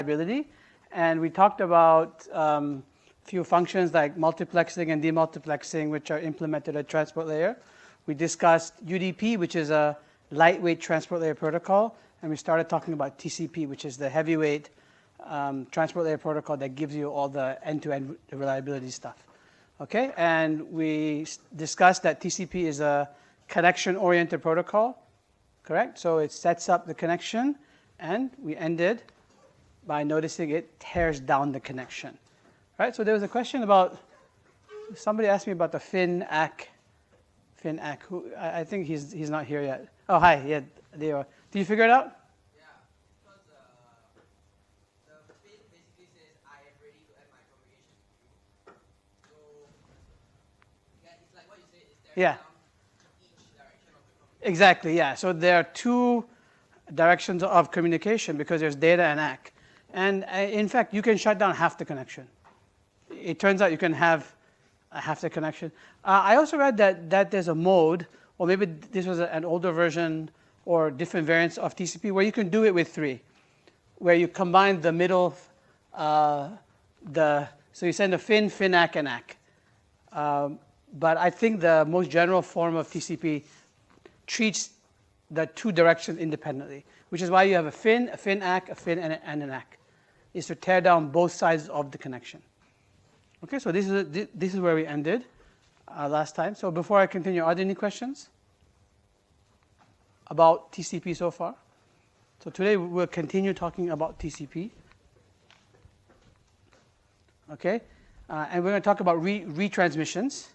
reliability. And we talked about few functions like multiplexing and demultiplexing, which are implemented at transport layer. We discussed UDP, which is a lightweight transport layer protocol. And we started talking about TCP, which is the heavyweight transport layer protocol that gives you all the end-to-end reliability stuff. Okay, and we discussed that TCP is a connection-oriented protocol, correct? So it sets up the connection, and we ended by noticing it tears down the connection, right? So there was a question about, somebody asked me about the FIN-ACK. FIN-ACK, who, I think he's not here yet. Oh, hi, yeah, there you are. Did you figure it out? Yeah, because the FIN basically says I am ready to end my communication with you. So, yeah, it's like what you say, it's Yeah. down each direction of the communication. Exactly, yeah. So there are two directions of communication because there's data and ACK. And in fact, you can shut down half the connection. It turns out you can have half the connection. I also read that there's a mode, or maybe this was an older version or different variants of TCP, where you can do it with three, where you combine the middle, so you send a FIN-ACK, and ACK. But I think the most general form of TCP treats the two directions independently, which is why you have a FIN-ACK, a FIN, and an ACK, is to tear down both sides of the connection. Okay, so this is where we ended last time. So before I continue, are there any questions about TCP so far? So today we'll continue talking about TCP. Okay, and we're going to talk about retransmissions.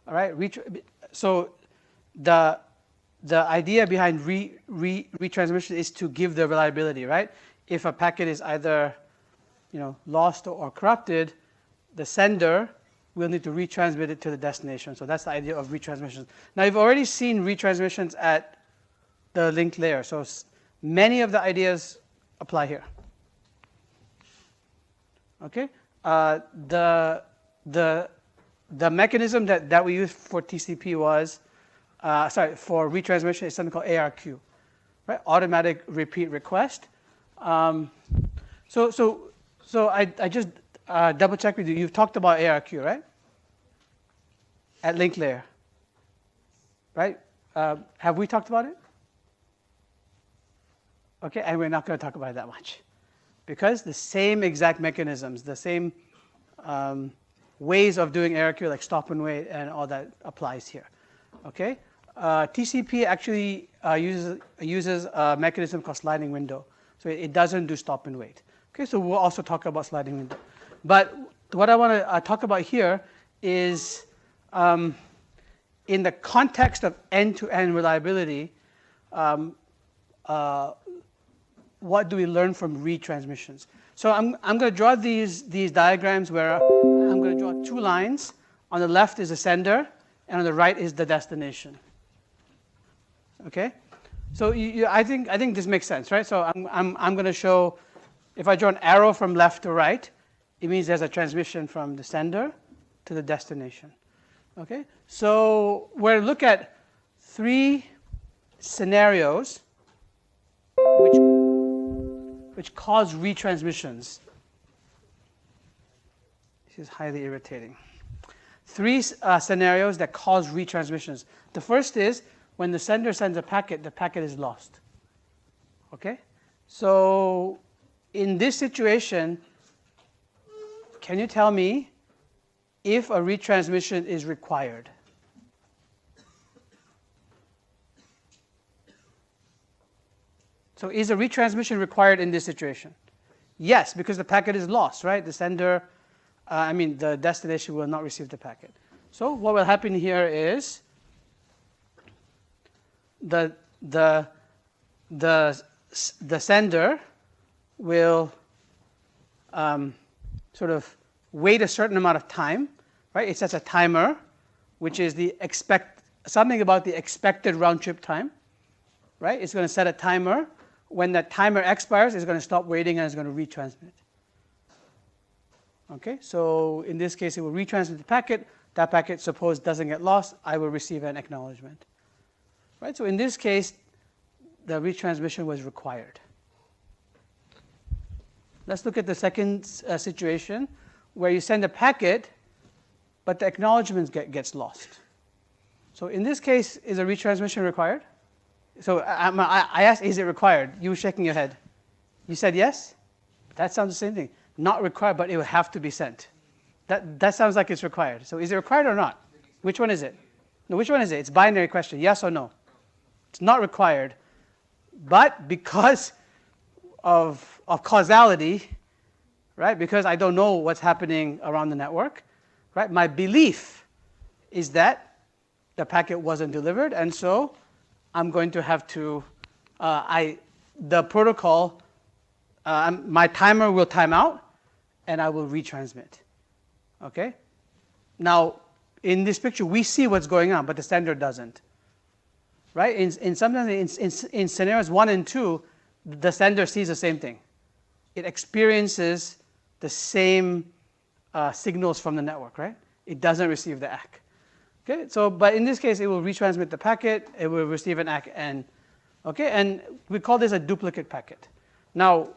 All right, so the idea behind retransmission is to give the reliability, right? If a packet is either lost or corrupted, the sender will need to retransmit it to the destination. So that's the idea of retransmissions. Now, you've already seen retransmissions at the link layer. So many of the ideas apply here. Okay? The mechanism that we used for TCP was, for retransmission is something called ARQ, right? Automatic repeat request. So I just double check with you. You've talked about ARQ, right? At link layer, right? Have we talked about it? Okay, and we're not going to talk about it that much, because the same exact mechanisms, the same ways of doing ARQ, like stop and wait and all that, applies here. Okay, TCP actually uses a mechanism called sliding window, so it doesn't do stop and wait. Okay, so we'll also talk about sliding window. But what I want to talk about here is, in the context of end-to-end reliability, what do we learn from retransmissions? So I'm going to draw these diagrams where I'm going to draw two lines. On the left is the sender, and on the right is the destination. Okay, so I think this makes sense, right? So I'm going to show. If I draw an arrow from left to right, it means there's a transmission from the sender to the destination. Okay, so we're going to look at three scenarios which cause retransmissions. This is highly irritating. Three scenarios that cause retransmissions. The first is when the sender sends a packet, the packet is lost. Okay, so in this situation, can you tell me if a retransmission is required? So is a retransmission required in this situation? Yes, because the packet is lost, right? The sender, the destination will not receive the packet. So what will happen here is the sender will sort of wait a certain amount of time, right? It sets a timer, which is something about the expected round trip time, right? It's going to set a timer. When that timer expires, it's going to stop waiting and it's going to retransmit. Okay, so in this case, it will retransmit the packet. That packet, suppose, doesn't get lost. I will receive an acknowledgement. Right? So in this case, the retransmission was required. Let's look at the second situation where you send a packet, but the acknowledgement gets lost. So in this case, is a retransmission required? So I asked, is it required? You were shaking your head. You said yes? That sounds the same thing. Not required, but it would have to be sent. That sounds like it's required. So is it required or not? Which one is it? No, which one is it? It's a binary question, yes or no. It's not required, but because of causality, right? Because I don't know what's happening around the network, right? My belief is that the packet wasn't delivered, and so I'm going to have to, the protocol, my timer will time out, and I will retransmit. Okay? Now, in this picture, we see what's going on, but the sender doesn't. Right? Sometimes in scenarios 1 and 2, the sender sees the same thing. It experiences the same signals from the network, right? It doesn't receive the ACK. Okay, so but in this case, it will retransmit the packet. It will receive an ACK, and we call this a duplicate packet. Now,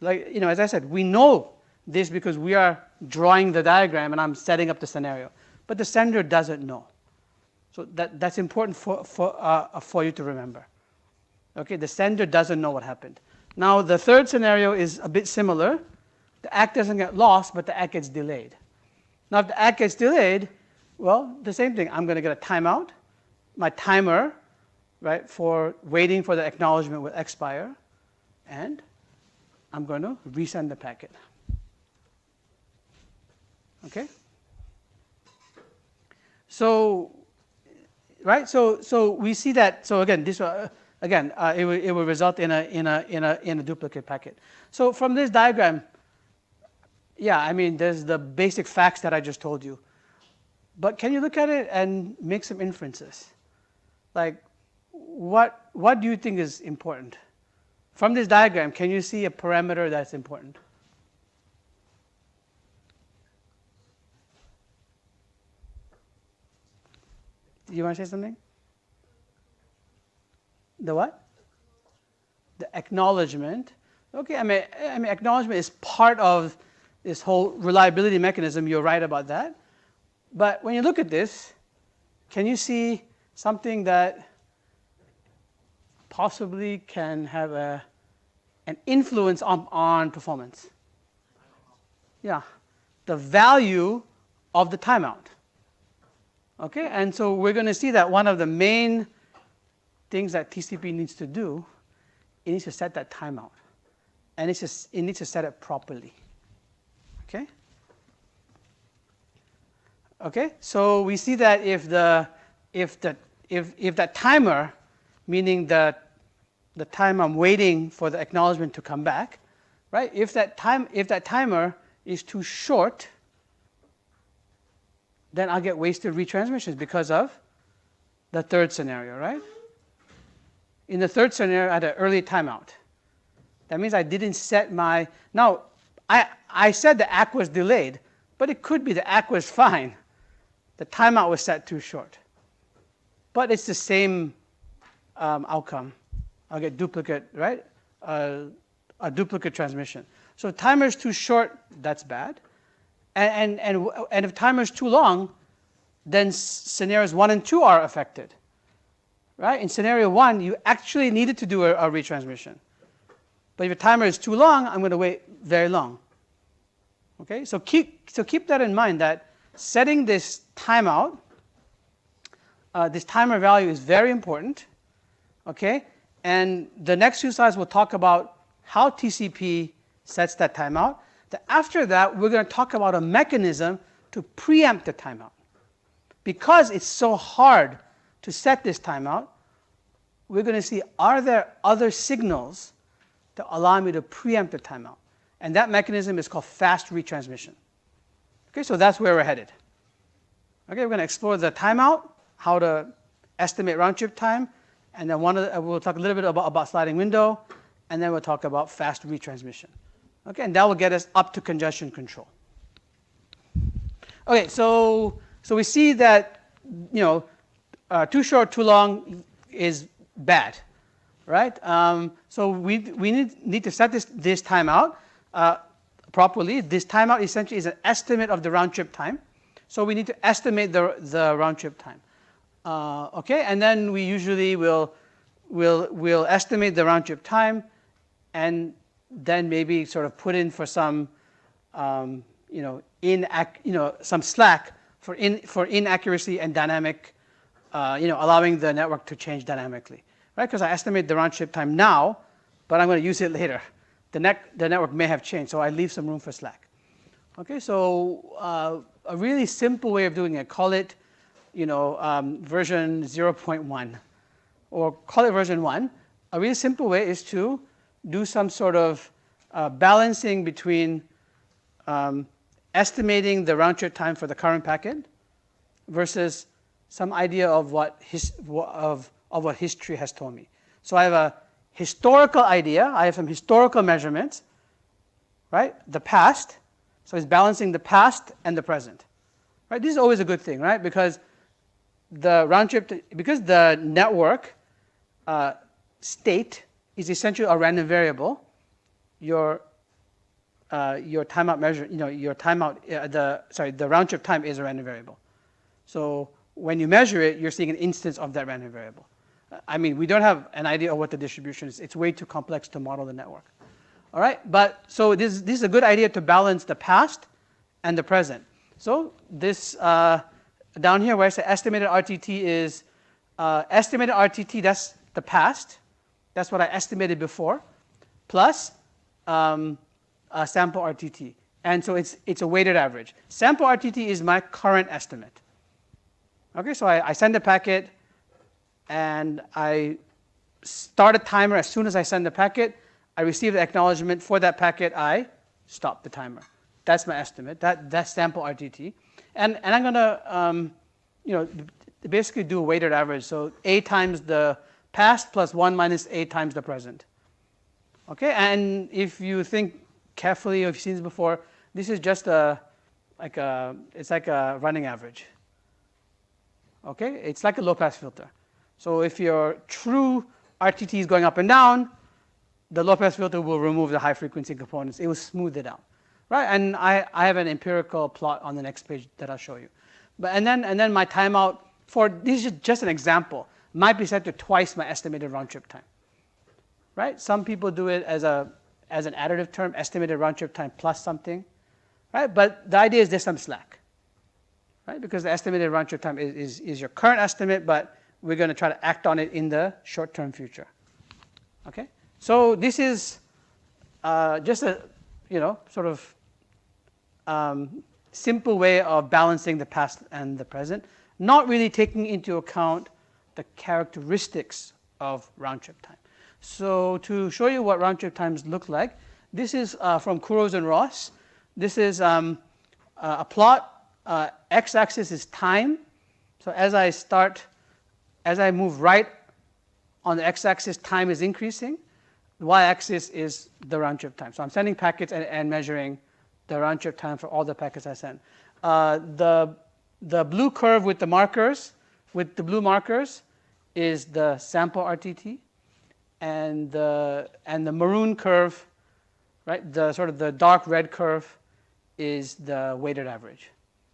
as I said, we know this because we are drawing the diagram and I'm setting up the scenario, but the sender doesn't know. So that's important for you to remember. Okay, the sender doesn't know what happened. Now, the third scenario is a bit similar. The ACK doesn't get lost, but the ACK gets delayed. Now, if the ACK gets delayed, well, the same thing. I'm going to get a timeout. My timer, right, for waiting for the acknowledgement will expire, and I'm going to resend the packet. Okay? So, right? So we see that. So again, this it will result in a duplicate packet. So from this diagram, yeah, I mean, there's the basic facts that I just told you. But can you look at it and make some inferences? Like, what do you think is important? From this diagram, can you see a parameter that's important? Do you want to say something? The what? The acknowledgement. Okay, I mean, acknowledgement is part of this whole reliability mechanism. You're right about that. But when you look at this, can you see something that possibly can have an influence on performance? Yeah, the value of the timeout. Okay, and so we're going to see that one of the main things that TCP needs to do, it needs to set that timeout, and it needs to set it properly. Okay. Okay, so we see that if that timer, meaning the time I'm waiting for the acknowledgement to come back, right? If that timer is too short, then I'll get wasted retransmissions because of the third scenario, right? In the third scenario, I had an early timeout. That means I didn't set my. Now, I said the ACK was delayed, but it could be the ACK was fine. The timeout was set too short. But it's the same outcome. I'll get duplicate, right? A duplicate transmission. So timer is too short, that's bad. And if timer is too long, then scenarios 1 and 2 are affected. Right? In scenario 1, you actually needed to do a retransmission. But if your timer is too long, I'm going to wait very long. Okay? So keep that in mind, that setting this timeout, this timer value is very important. Okay? And the next few slides will talk about how TCP sets that timeout. After that, we're going to talk about a mechanism to preempt the timeout. Because it's so hard to set this timeout, we're going to see, are there other signals that allow me to preempt the timeout? And that mechanism is called fast retransmission. Okay, so that's where we're headed. Okay, we're going to explore the timeout, how to estimate round-trip time, and then we'll talk a little bit about sliding window, and then we'll talk about fast retransmission. Okay, and that will get us up to congestion control. Okay, so we see that too short, too long is bad, right? So we need to set this timeout. properly, this timeout essentially is an estimate of the round trip time. So we need to estimate the round trip time. Okay, and then we usually will estimate the round trip time, and then maybe sort of put in for some some slack for inaccuracy and dynamic, allowing the network to change dynamically, right? Because I estimate the round trip time now, but I'm going to use it later. The network may have changed, so I leave some room for slack. Okay, so a really simple way of doing it, call it, version 0.1, or call it version 1. A really simple way is to do some sort of balancing between estimating the round trip time for the current packet versus some idea of what history has told me. So I have a historical idea. I have some historical measurements, right? The past. So it's balancing the past and the present, right? This is always a good thing, right? Because because the network state is essentially a random variable. Your timeout measure, the round trip time is a random variable. So when you measure it, you're seeing an instance of that random variable. I mean, we don't have an idea of what the distribution is. It's way too complex to model the network. All right, but so this is a good idea to balance the past and the present. So this down here where I say estimated RTT is estimated RTT. That's the past. That's what I estimated before, plus sample RTT. And so it's a weighted average. Sample RTT is my current estimate. Okay, so I send a packet, and I start a timer as soon as I send the packet. I receive the acknowledgement for that packet. I stop the timer. That's my estimate. That's sample RTT, and I'm gonna basically do a weighted average. So A times the past plus 1 minus A times the present. Okay, and if you think carefully, if you've seen this before, this is just it's like a running average. Okay, it's like a low-pass filter. So if your true RTT is going up and down, the low-pass filter will remove the high-frequency components. It will smooth it out, right? And I have an empirical plot on the next page that I'll show you. But and then my timeout for this is just an example might be set to twice my estimated round trip time, right? Some people do it as an additive term, estimated round trip time plus something, right? But the idea is there's some slack, right? Because the estimated round trip time is your current estimate, but we're going to try to act on it in the short-term future. Okay, so this is just a sort of simple way of balancing the past and the present, not really taking into account the characteristics of round trip time. So to show you what round trip times look like, this is from Kuros and Ross. This is a plot. X-axis is time. So as I move right on the x-axis, time is increasing. The y-axis is the round trip time. So I'm sending packets and measuring the round trip time for all the packets I send. The blue curve with the markers, with the blue markers, is the sample RTT, and the maroon curve, right? The sort of the dark red curve is the weighted average,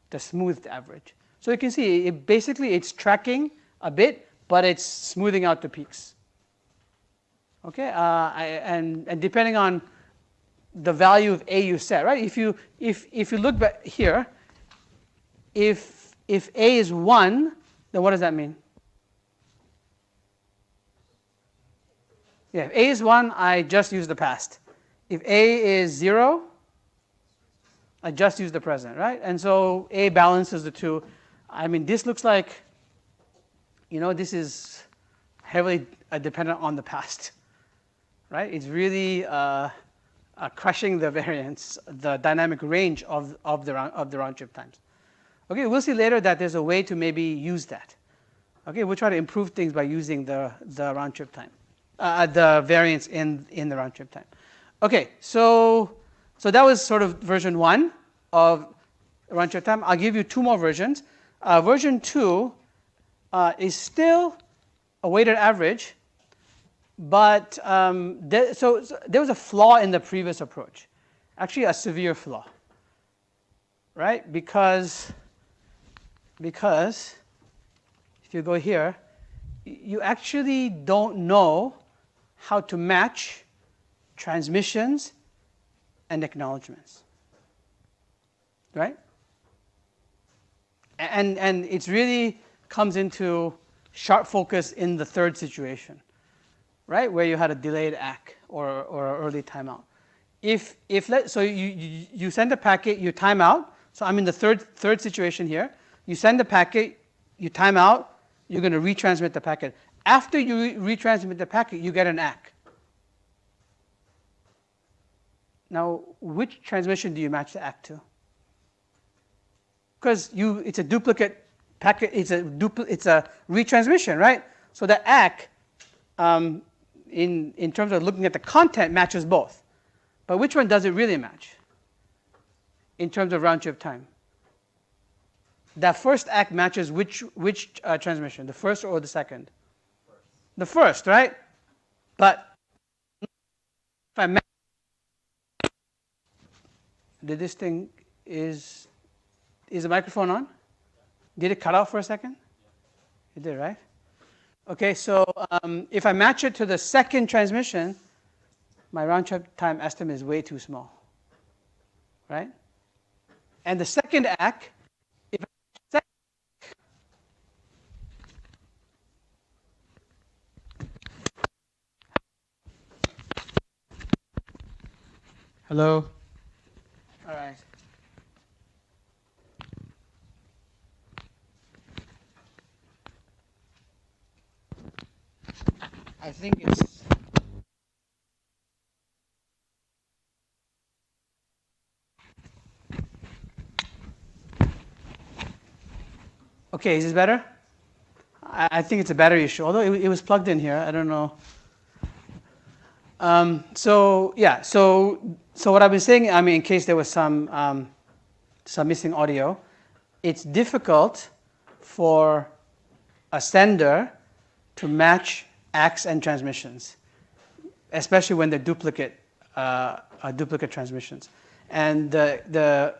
the smoothed average. So you can see it's tracking a bit, but it's smoothing out the peaks. Okay, and depending on the value of A you set, right? If you look back here, if A is 1, then what does that mean? Yeah, if A is 1, I just use the past. If A is 0, I just use the present, right? And so A balances the two. I mean, this looks like, this is heavily dependent on the past, right? It's really crushing the variance, the dynamic range of the round trip times. Okay, we'll see later that there's a way to maybe use that. Okay, we'll try to improve things by using the round trip time, the variance in the round trip time. Okay, so that was sort of version 1 of round trip time. I'll give you 2 more versions. Version 2 is still a weighted average, but so there was a flaw in the previous approach. actually a severe flaw, right? Because if you go here, you actually don't know how to match transmissions and acknowledgements, right? And it really comes into sharp focus in the third situation, right, where you had a delayed ACK or an early timeout. So you send a packet, you time out. So I'm in the third situation here. You send the packet, you time out, you're going to retransmit the packet. After you retransmit the packet, you get an ACK. Now, which transmission do you match the ACK to? Because it's a duplicate packet, it's a retransmission, right? So the ACK, in terms of looking at the content, matches both. But which one does it really match in terms of round trip time? That first ACK matches which transmission, the first or the second? First. The first, right? But if I match, did this thing is the microphone on? Did it cut out for a second? It did, right? Okay, so if I match it to the second transmission, my round trip time estimate is way too small, right? And the second ACK, hello? All right. I think it's... Okay, is this better? I think it's a battery issue, although it was plugged in here. I don't know. So what I've been saying, I mean, in case there was some missing audio, it's difficult for a sender to match ACKs and transmissions, especially when they're duplicate transmissions. And the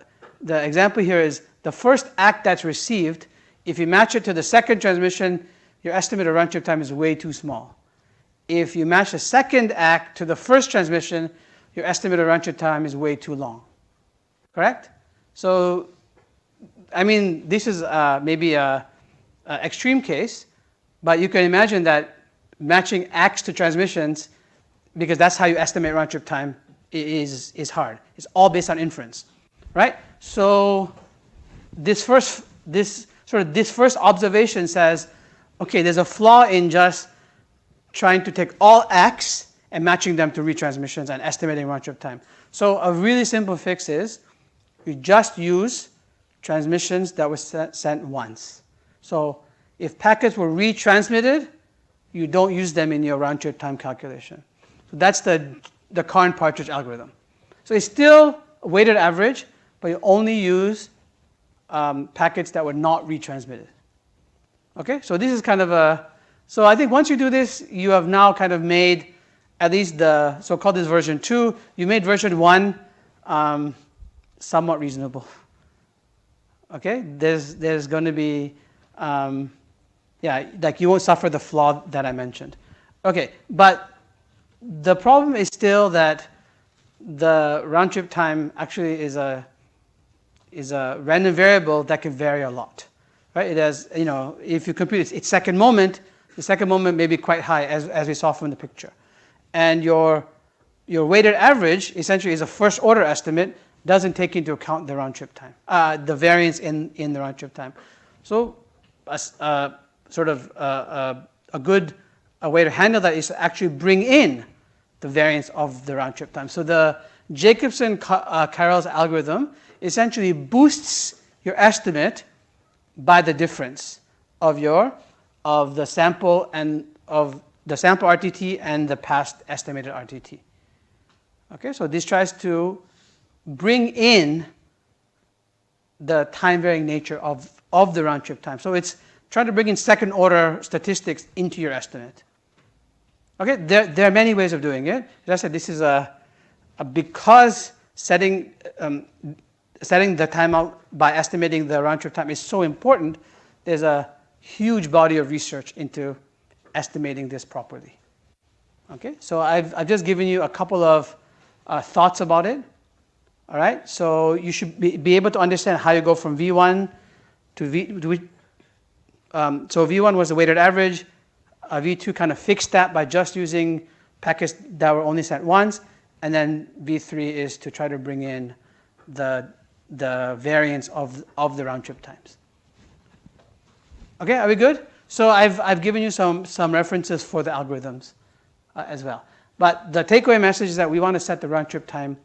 example here is the first ACK that's received. If you match it to the second transmission, your estimated round trip time is way too small. If you match the second ACK to the first transmission, your estimated round trip time is way too long. Correct? So, I mean, this is maybe an extreme case, but you can imagine that matching ACKs to transmissions, because that's how you estimate round trip time, is hard. It's all based on inference, right? So this first observation says, okay, there's a flaw in just trying to take all ACKs and matching them to retransmissions and estimating round trip time. So a really simple fix is you just use transmissions that were sent once. So if packets were retransmitted, you don't use them in your round trip time calculation. So that's the Karn-Partridge algorithm. So it's still a weighted average, but you only use packets that were not retransmitted. Okay, so this is kind of so I think once you do this, you have now kind of made at least so-called this version 2, you made version 1 somewhat reasonable. Okay, there's going to be, like you won't suffer the flaw that I mentioned. Okay, but the problem is still that the round trip time actually is a random variable that can vary a lot, right? It has, if you compute its second moment, the second moment may be quite high, as we saw from the picture. And your weighted average essentially is a first order estimate, doesn't take into account the round trip time, the variance in the round trip time. So a good way to handle that is to actually bring in the variance of the round trip time. So the Jacobson-Carroll's algorithm essentially boosts your estimate by the difference of the sample and of the sample RTT and the past estimated RTT. Okay, so this tries to bring in the time varying nature of the round trip time. So it's trying to bring in second order statistics into your estimate. Okay, there are many ways of doing it. As I said, this is because setting the timeout by estimating the round trip time is so important. There's a huge body of research into estimating this properly. Okay, so I've just given you a couple of thoughts about it. All right, so you should be able to understand how you go from V1 to so V1 was the weighted average. V2 kind of fixed that by just using packets that were only sent once, and then V3 is to try to bring in the variance of the round trip times. Okay, are we good? So I've given you some references for the algorithms as well. But the takeaway message is that we want to set the round trip time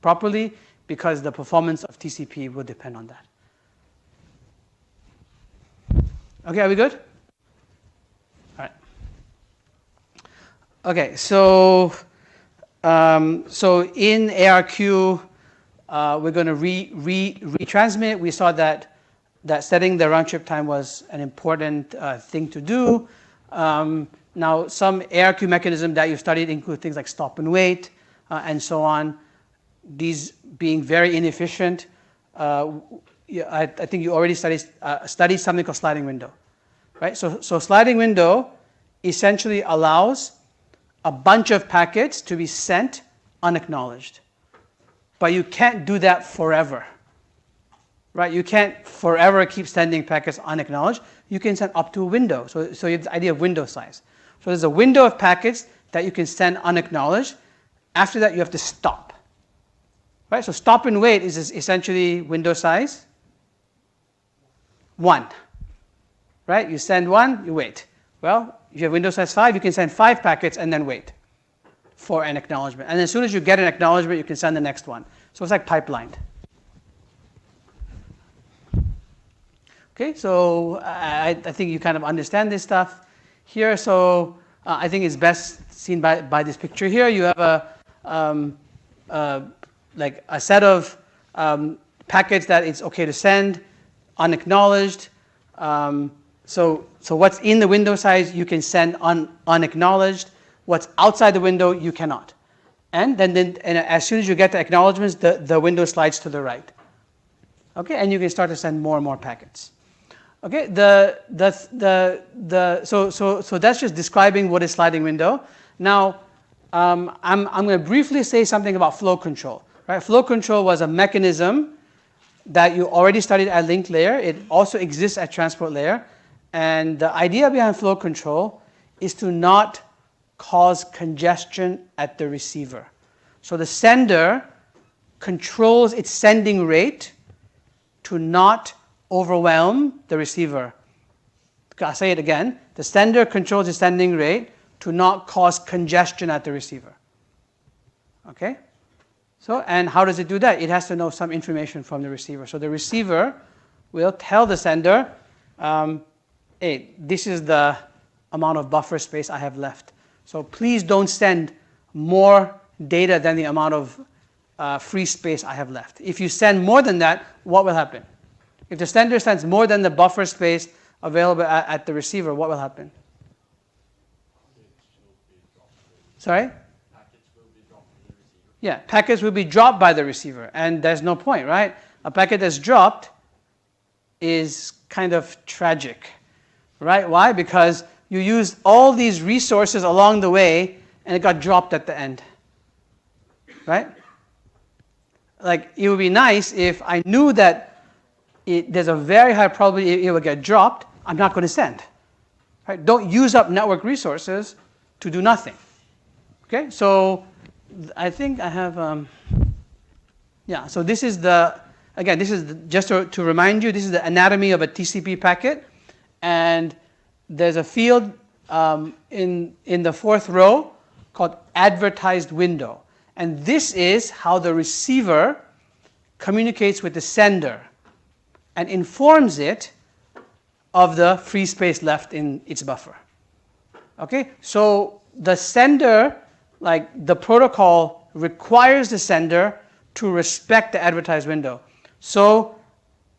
properly, because the performance of TCP will depend on that. Okay, are we good? All right. Okay, so in ARQ, we're going to retransmit. We saw that setting the round trip time was an important thing to do. Now, some ARQ mechanisms that you've studied include things like stop and wait and so on. These being very inefficient. I think you already studied something called sliding window, right? So sliding window essentially allows a bunch of packets to be sent unacknowledged. But you can't do that forever, right? You can't forever keep sending packets unacknowledged. You can send up to a window. So you have the idea of window size. So there's a window of packets that you can send unacknowledged. After that, you have to stop, right? So stop and wait is essentially window size 1, right? You send 1, you wait. Well, if you have window size 5, you can send 5 packets and then wait for an acknowledgement. And as soon as you get an acknowledgement, you can send the next one. So it's like pipelined. Okay, so I think you kind of understand this stuff here. So I think it's best seen by this picture here. You have like a set of packets that it's okay to send unacknowledged. So what's in the window size you can send unacknowledged. What's outside the window you cannot. And then as soon as you get the acknowledgements, the window slides to the right. Okay, and you can start to send more and more packets. Okay, so that's just describing what is sliding window. Now, I'm going to briefly say something about flow control. Right, flow control was a mechanism that you already studied at link layer. It also exists at transport layer, and the idea behind flow control is to not cause congestion at the receiver. So the sender controls its sending rate to not overwhelm the receiver. I'll say it again. The sender controls its sending rate to not cause congestion at the receiver. Okay? So, and how does it do that? It has to know some information from the receiver. So the receiver will tell the sender, hey, this is the amount of buffer space I have left. So please don't send more data than the amount of free space I have left. If you send more than that, what will happen? If the sender sends more than the buffer space available at the receiver, what will happen? Sorry? Yeah, packets will be dropped by the receiver, and there's no point, right? A packet that's dropped is kind of tragic, right? Why? Because you used all these resources along the way, and it got dropped at the end, right? Like, it would be nice if I knew that there's a very high probability it will get dropped. I'm not going to send, right? Don't use up network resources to do nothing. Okay, so I think I have, yeah, so this is just to remind you, this is the anatomy of a TCP packet. And there's a field in the 4th row called advertised window. And this is how the receiver communicates with the sender and informs it of the free space left in its buffer. Okay, so the sender, like the protocol requires the sender to respect the advertised window. So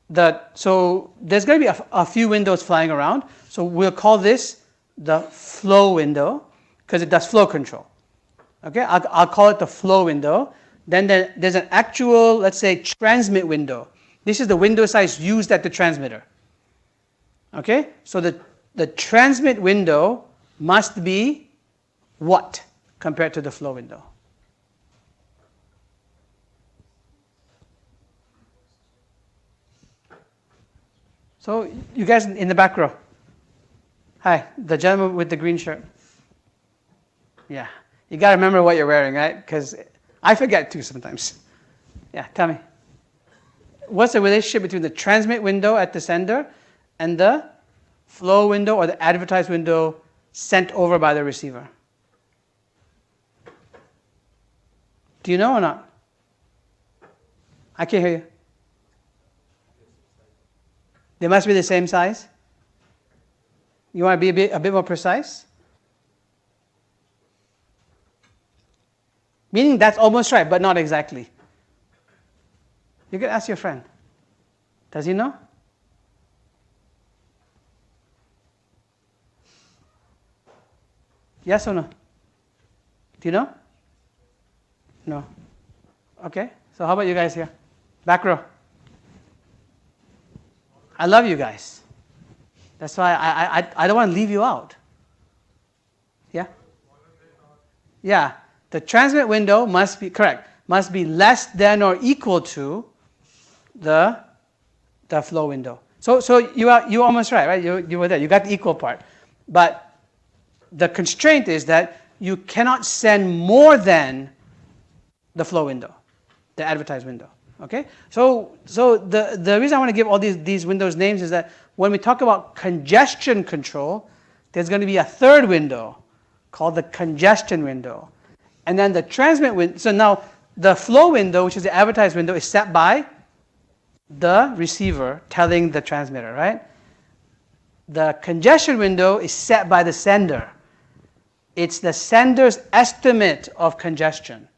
there's going to be a few windows flying around. So we'll call this the flow window because it does flow control. Okay, I'll call it the flow window. Then there's an actual, let's say, transmit window. This is the window size used at the transmitter. Okay? So the transmit window must be what compared to the flow window? So you guys in the back row. Hi, the gentleman with the green shirt. Yeah. You got to remember what you're wearing, right? Because I forget too sometimes. Yeah, tell me. What's the relationship between the transmit window at the sender and the flow window or the advertised window sent over by the receiver? Do you know or not? I can't hear you. They must be the same size? You want to be a bit more precise? Meaning that's almost right, but not exactly. You can ask your friend. Does he know? Yes or no? Do you know? No. Okay. So how about you guys here? Back row. I love you guys. That's why I don't want to leave you out. Yeah? Yeah. The transmit window must be, correct, must be less than or equal to the flow window. So you're almost right? You were there. You got the equal part. But the constraint is that you cannot send more than the flow window, the advertised window. Okay? So the reason I want to give all these windows names is that when we talk about congestion control, there's going to be a third window called the congestion window. And then the transmit window, so now the flow window, which is the advertised window, is set by the receiver telling the transmitter, right? The congestion window is set by the sender. It's the sender's estimate of congestion.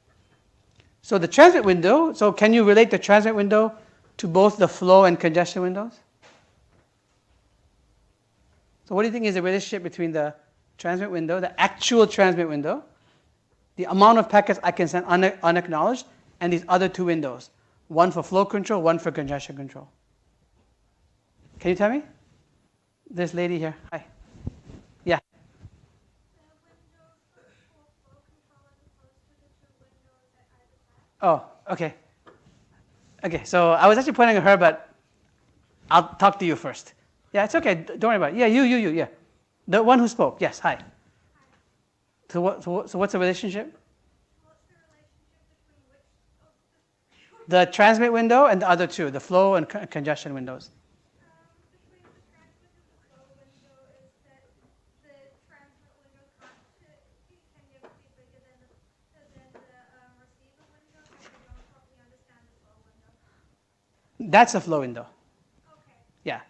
So the transmit window, so can you relate the transmit window to both the flow and congestion windows? So what do you think is the relationship between the transmit window, the actual transmit window, the amount of packets I can send unacknowledged, and these other two windows? One for flow control, one for congestion control. Can you tell me? This lady here. Hi. Yeah. Oh, okay. Okay, so I was actually pointing at her, but I'll talk to you first. Yeah, it's okay. Don't worry about it. Yeah, you, yeah. The one who spoke. Yes, hi. So what's the relationship? The transmit window and the other two, the flow and congestion windows. That's a flow window. Yeah.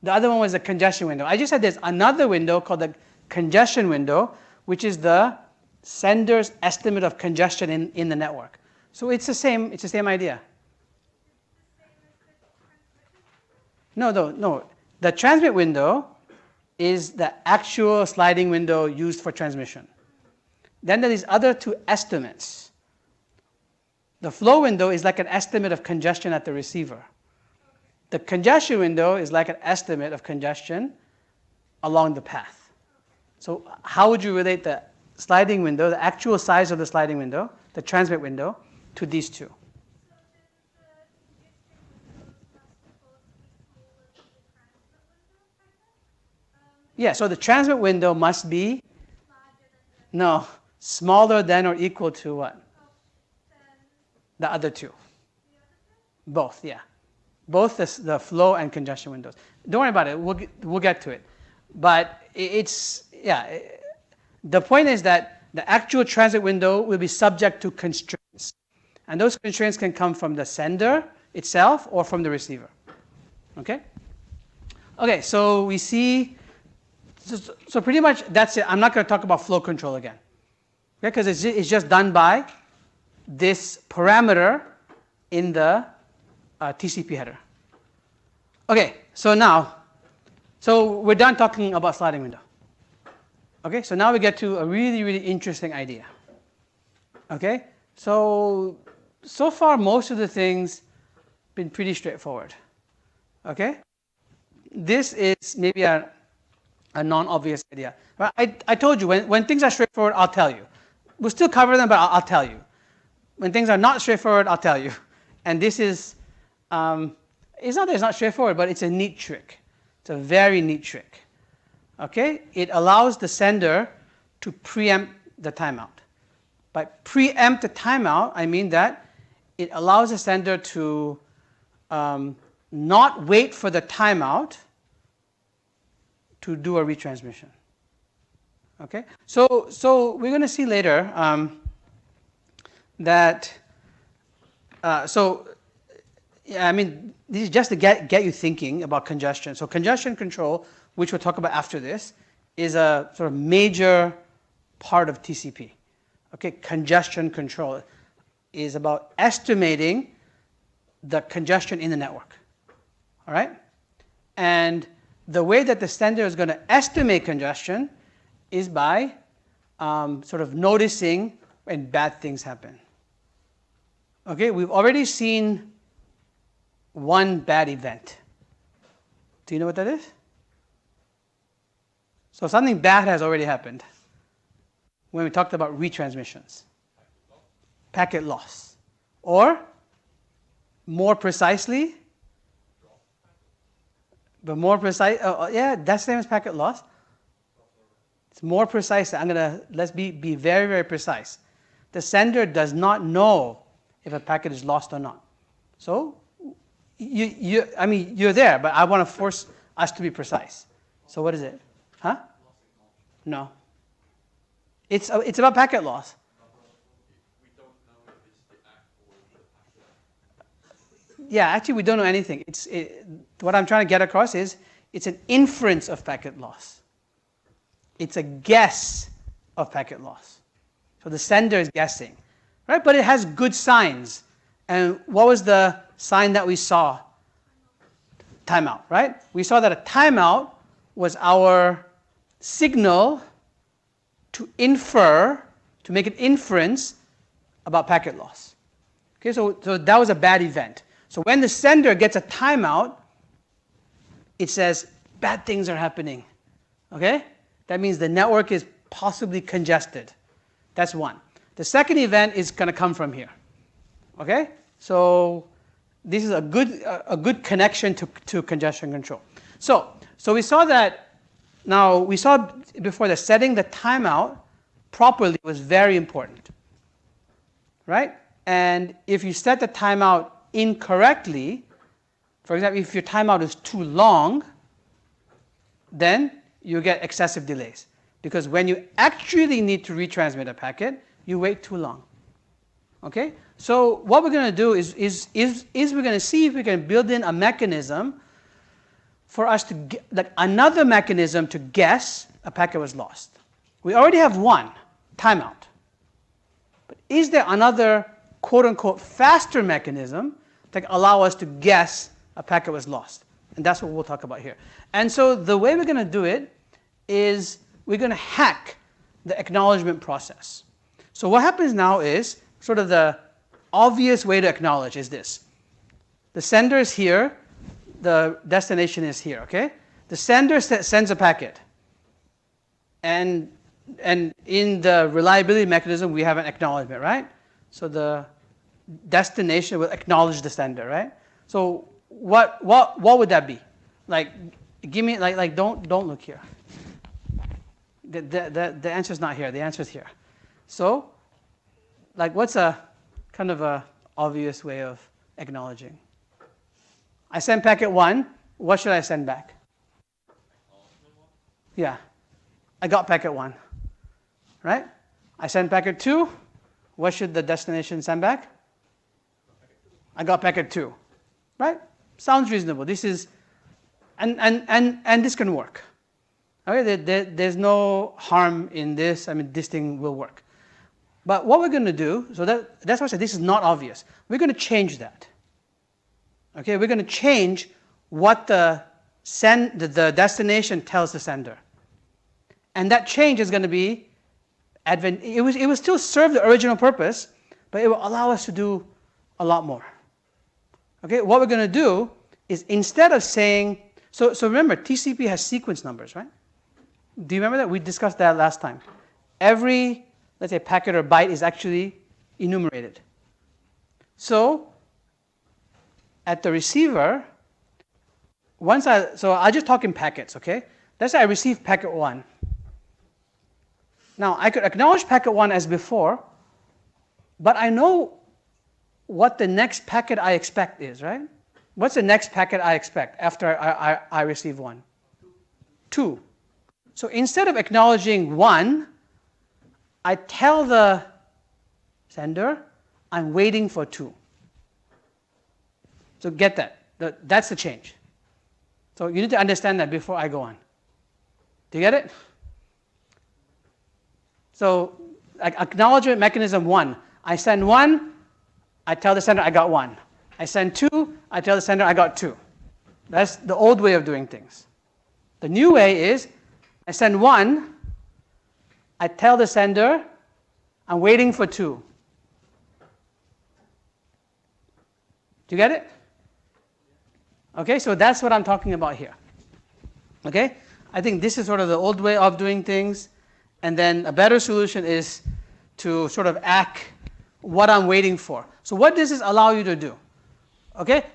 The other one was the congestion window. I just said there's another window called the congestion window, which is the sender's estimate of congestion in the network. So it's the same idea. No. The transmit window is the actual sliding window used for transmission. Then there are these other two estimates. The flow window is like an estimate of congestion at the receiver. The congestion window is like an estimate of congestion along the path. So how would you relate the sliding window, the actual size of the sliding window, the transmit window, to these two? Yeah, so the transmit window must be, no, smaller than or equal to what? The other two. Both, yeah. Both the flow and congestion windows. Don't worry about it. We'll get to it. But the point is that the actual transit window will be subject to constraints. And those constraints can come from the sender itself or from the receiver. Okay? Okay, so we see, so pretty much that's it. I'm not going to talk about flow control again. Okay, because it's just done by this parameter in the TCP header. Okay, so we're done talking about sliding window. Okay, so now we get to a really, really interesting idea. Okay, so so far, most of the things been pretty straightforward. Okay? This is maybe a non-obvious idea. But I told you, when things are straightforward, I'll tell you. We'll still cover them, but I'll tell you. When things are not straightforward, I'll tell you. And this is, it's not that it's not straightforward, but it's a neat trick. It's a very neat trick. Okay? It allows the sender to preempt the timeout. By preempt the timeout, I mean that it allows the sender to not wait for the timeout to do a retransmission. Okay? So we're going to see later that, I mean, this is just to get you thinking about congestion. So congestion control, which we'll talk about after this, is a sort of major part of TCP. Okay, congestion control is about estimating the congestion in the network. All right? And the way that the sender is going to estimate congestion is by sort of noticing when bad things happen. Okay, we've already seen one bad event. Do you know what that is? So something bad has already happened when we talked about retransmissions. Packet loss. Or, more precisely, but more precise, yeah, that's the same as packet loss. It's more precise. Let's be very, very precise. The sender does not know if a packet is lost or not. So, you're there, but I want to force us to be precise. So what is it? Huh? No. It's about packet loss. We don't know if it's the act or the packet. Yeah, actually we don't know anything. What I'm trying to get across is it's an inference of packet loss. It's a guess of packet loss. So the sender is guessing, right? But it has good signs. And what was the sign that we saw? Timeout, right? We saw that a timeout was our signal to infer, to make an inference about packet loss. Okay, so that was a bad event. So when the sender gets a timeout, it says bad things are happening. Okay? That means the network is possibly congested. That's one. The second event is going to come from here. Okay? So this is a good connection to congestion control. So we saw that. Now, we saw before that setting the timeout properly was very important, right? And if you set the timeout incorrectly, for example, if your timeout is too long, then you get excessive delays. Because when you actually need to retransmit a packet, you wait too long. Okay? So what we're going to do is we're going to see if we can build in a mechanism for us to get, like another mechanism to guess a packet was lost. We already have one, timeout. But is there another quote-unquote faster mechanism that allow us to guess a packet was lost? And that's what we'll talk about here. And so the way we're going to do it is we're going to hack the acknowledgement process. So what happens now is sort of the obvious way to acknowledge is this. The sender is here. The destination is here, okay? The sender sends a packet. And in the reliability mechanism, we have an acknowledgement, right? So the destination will acknowledge the sender, right? So what would that be? Like, give me, like don't look here. The answer is not here. The answer is here. So, like, what's a kind of a obvious way of acknowledging? I send packet 1. What should I send back? Yeah. I got packet 1. Right? I send packet 2. What should the destination send back? I got packet 2. Right? Sounds reasonable. This is, and this can work. Okay? There's no harm in this. I mean, this thing will work. But what we're going to do, so that's why I said this is not obvious. We're going to change that. Okay, we're going to change what the destination tells the sender. And that change is going to be, it will still serve the original purpose, but it will allow us to do a lot more. Okay, what we're going to do is instead of saying, so remember, TCP has sequence numbers, right? Do you remember that? We discussed that last time. Every, let's say, packet or byte is actually enumerated. So at the receiver, I'll just talk in packets, okay? Let's say I receive packet 1. Now, I could acknowledge packet 1 as before, but I know what the next packet I expect is, right? What's the next packet I expect after I receive 1? 2. So instead of acknowledging 1, I tell the sender, I'm waiting for 2. So get that. That's the change. So you need to understand that before I go on. Do you get it? So like acknowledgement mechanism 1. I send 1, I tell the sender I got 1. I send 2, I tell the sender I got 2. That's the old way of doing things. The new way is I send 1, I tell the sender I'm waiting for 2. Do you get it? Okay, so that's what I'm talking about here. Okay? I think this is sort of the old way of doing things, and then a better solution is to sort of act what I'm waiting for. So what does this allow you to do? Okay?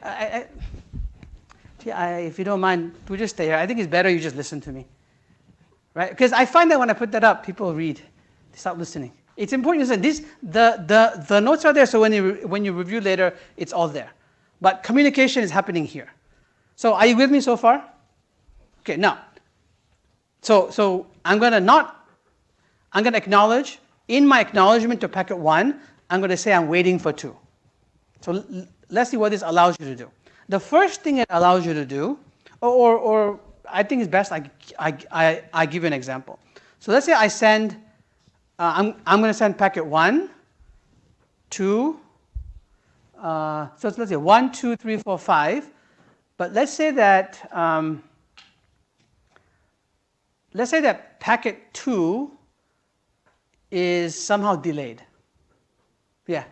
If you don't mind, we just stay here. I think it's better you just listen to me. Right? Because I find that when I put that up, people read. They stop listening. It's important to say the notes are there, so when you review later, it's all there. But communication is happening here. So are you with me so far? Okay, now. So I'm going to acknowledge, in my acknowledgement to packet 1, I'm going to say I'm waiting for 2. So let's see what this allows you to do. The first thing it allows you to do, or I think it's best I give you an example. So let's say I send, I'm going to send packet 1, 2, so let's say 1, 2, 3, 4, 5. But let's say that packet 2 is somehow delayed. Yeah. Are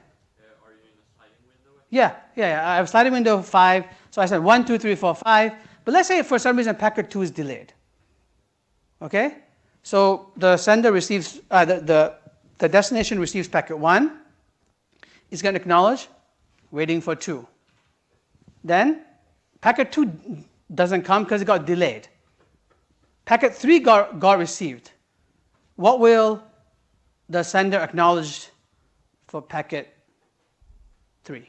you in a sliding window? Yeah. I have sliding window 5. So I said 1, 2, 3, 4, 5. But let's say for some reason packet 2 is delayed. Okay? So the sender receives, the destination receives packet 1. It's going to acknowledge, waiting for 2. Then packet 2 doesn't come because it got delayed. Packet 3 got received. What will the sender acknowledge for packet 3?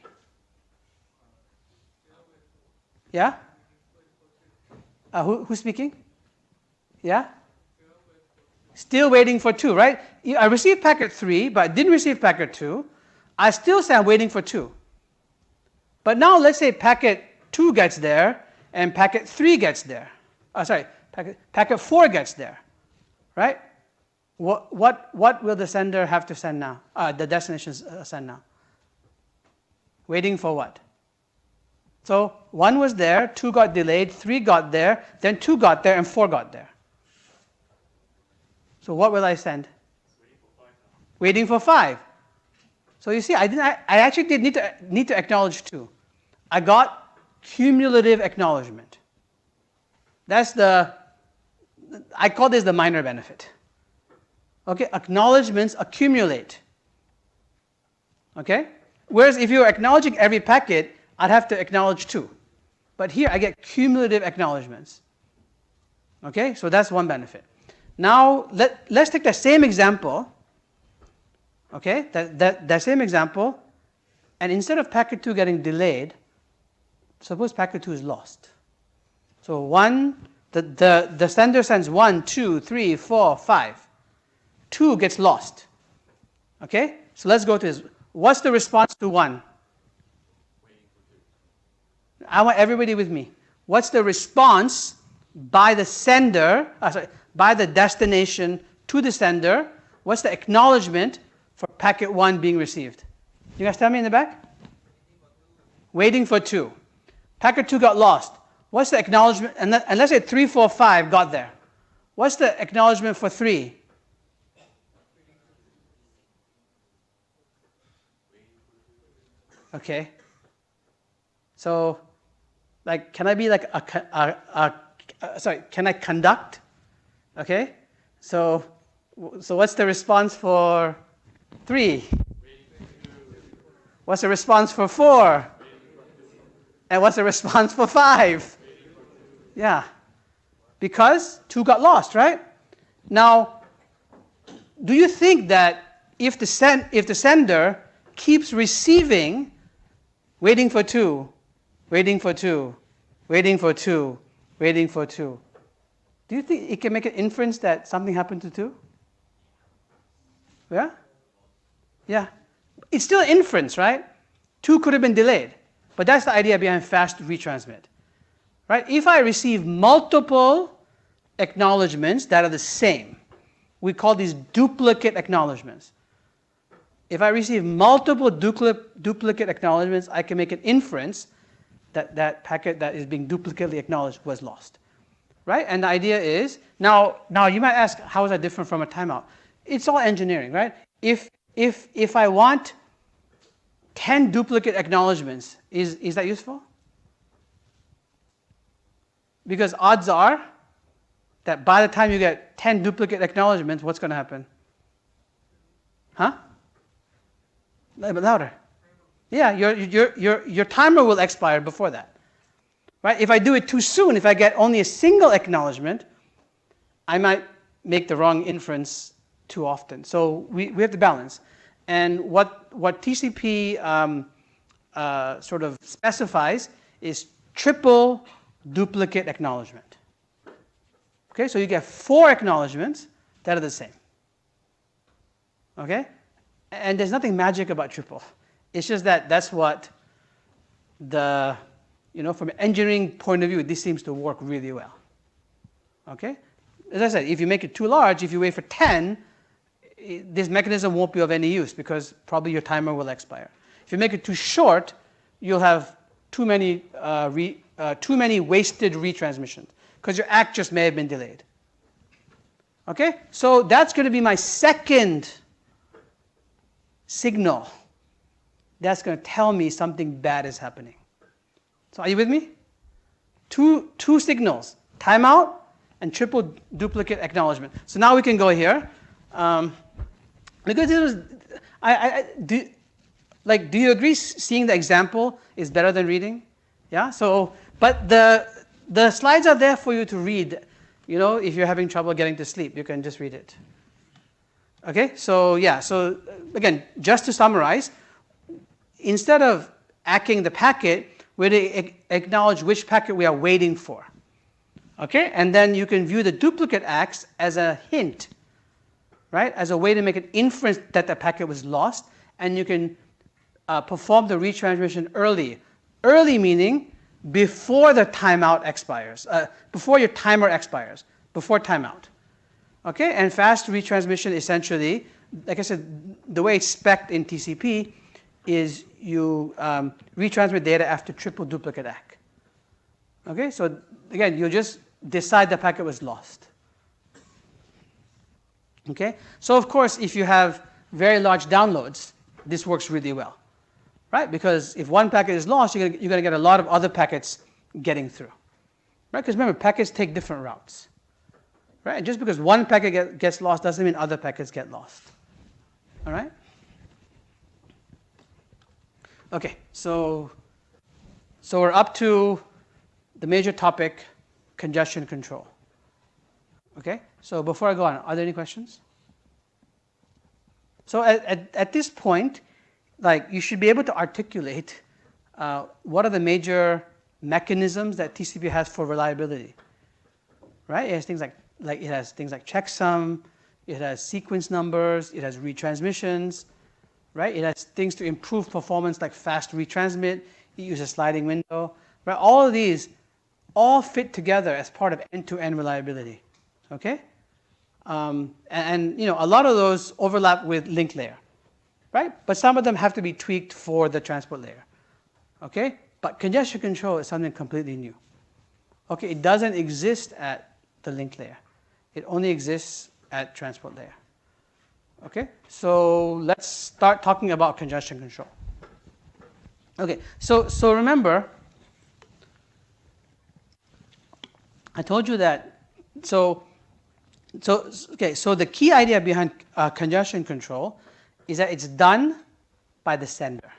Yeah? Who's speaking? Yeah? Still waiting for 2, right? I received packet 3, but I didn't receive packet 2. I still say I'm waiting for 2. But now let's say packet 2 gets there and packet 3 gets there. Packet 4 gets there, right? What will the sender have to send now? The destination send now? Waiting for what? So 1 was there, 2 got delayed, 3 got there, then 2 got there, and 4 got there. So what will I send? Waiting for 5. So you see, I actually did need to acknowledge 2. I got cumulative acknowledgement. That's I call this the minor benefit. Okay, acknowledgements accumulate. Okay? Whereas if you're acknowledging every packet, I'd have to acknowledge 2. But here I get cumulative acknowledgements. Okay, so that's one benefit. Now let's take the same example. Okay, that same example, and instead of packet 2 getting delayed, suppose packet 2 is lost. So the sender sends 1, 2, 3, 4, 5. 2 gets lost. Okay, so let's go to this. What's the response to 1? I want everybody with me. What's the response by the sender, by the destination to the sender? What's the acknowledgement for packet 1 being received? You guys tell me in the back? Waiting for 2. Packet 2 got lost. What's the acknowledgement? And let's say 3, 4, 5 got there. What's the acknowledgement for 3? Okay. So, like, can I be like can I conduct? Okay. So what's the response for 3? What's the response for 4? And what's the response for 5? Yeah. Because 2 got lost, right? Now, do you think that if the sender keeps receiving, waiting for 2, waiting for 2, waiting for 2, waiting for 2, do you think it can make an inference that something happened to 2? Yeah? Yeah. It's still an inference, right? 2 could have been delayed. But that's the idea behind fast retransmit. Right? If I receive multiple acknowledgments that are the same, we call these duplicate acknowledgments. If I receive multiple duplicate acknowledgments, I can make an inference that that packet that is being duplicately acknowledged was lost. Right? And the idea is, now you might ask, how is that different from a timeout? It's all engineering, right? If I want 10 duplicate acknowledgments, is that useful? Because odds are that by the time you get 10 duplicate acknowledgments, what's going to happen? Huh? A little bit louder. Yeah, your timer will expire before that. Right? If I do it too soon, if I get only a single acknowledgement, I might make the wrong inference too often. So we have to balance. And what TCP sort of specifies is triple duplicate acknowledgement. Okay, so you get 4 acknowledgements that are the same. Okay? And there's nothing magic about triple. It's just that that's what from an engineering point of view, this seems to work really well. Okay? As I said, if you make it too large, if you wait for 10, this mechanism won't be of any use because probably your timer will expire. If you make it too short, you'll have too many wasted retransmissions because your ACK just may have been delayed. Okay? So that's going to be my second signal. That's going to tell me something bad is happening. So are you with me? Two signals, timeout and triple duplicate acknowledgement. So now we can go here. Because it was, do you agree seeing the example is better than reading? Yeah? So, but the slides are there for you to read. If you're having trouble getting to sleep, you can just read it. Okay? So, yeah. So, again, just to summarize, instead of ACKing the packet, we're to acknowledge which packet we are waiting for. Okay? And then you can view the duplicate ACKs as a hint, right? As a way to make an inference that the packet was lost, and you can perform the retransmission early. Early meaning before the timeout expires, before your timer expires, before timeout. Okay? And fast retransmission essentially, like I said, the way it's spec'd in TCP is you retransmit data after triple duplicate ACK. Okay? So again, you just decide the packet was lost. Okay? So of course, if you have very large downloads, this works really well. Right? Because if one packet is lost, you're going to get a lot of other packets getting through. Right? Because remember, packets take different routes. Right? And just because one packet gets lost doesn't mean other packets get lost. All right? Okay, so we're up to the major topic, congestion control. Okay, so before I go on, are there any questions? So at this point, you should be able to articulate what are the major mechanisms that TCP has for reliability. Right? It has things like it has things like checksum, it has sequence numbers, it has retransmissions. Right? It has things to improve performance like fast retransmit. It uses sliding window. Right? All of these all fit together as part of end-to-end reliability. Okay? And a lot of those overlap with link layer. Right? But some of them have to be tweaked for the transport layer. Okay? But congestion control is something completely new. Okay? It doesn't exist at the link layer. It only exists at transport layer. Okay, so let's start talking about congestion control. Okay, so remember, I told you that, so the key idea behind congestion control is that it's done by the sender.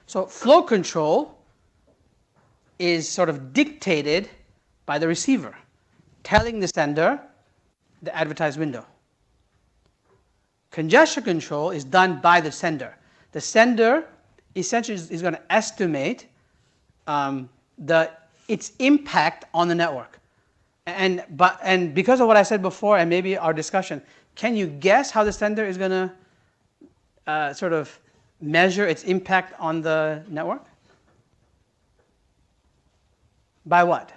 So flow control is sort of dictated by the receiver, telling the sender the advertised window. Congestion control is done by the sender. The sender essentially is going to estimate its impact on the network. And because of what I said before, and maybe our discussion, can you guess how the sender is going to sort of measure its impact on the network? By what?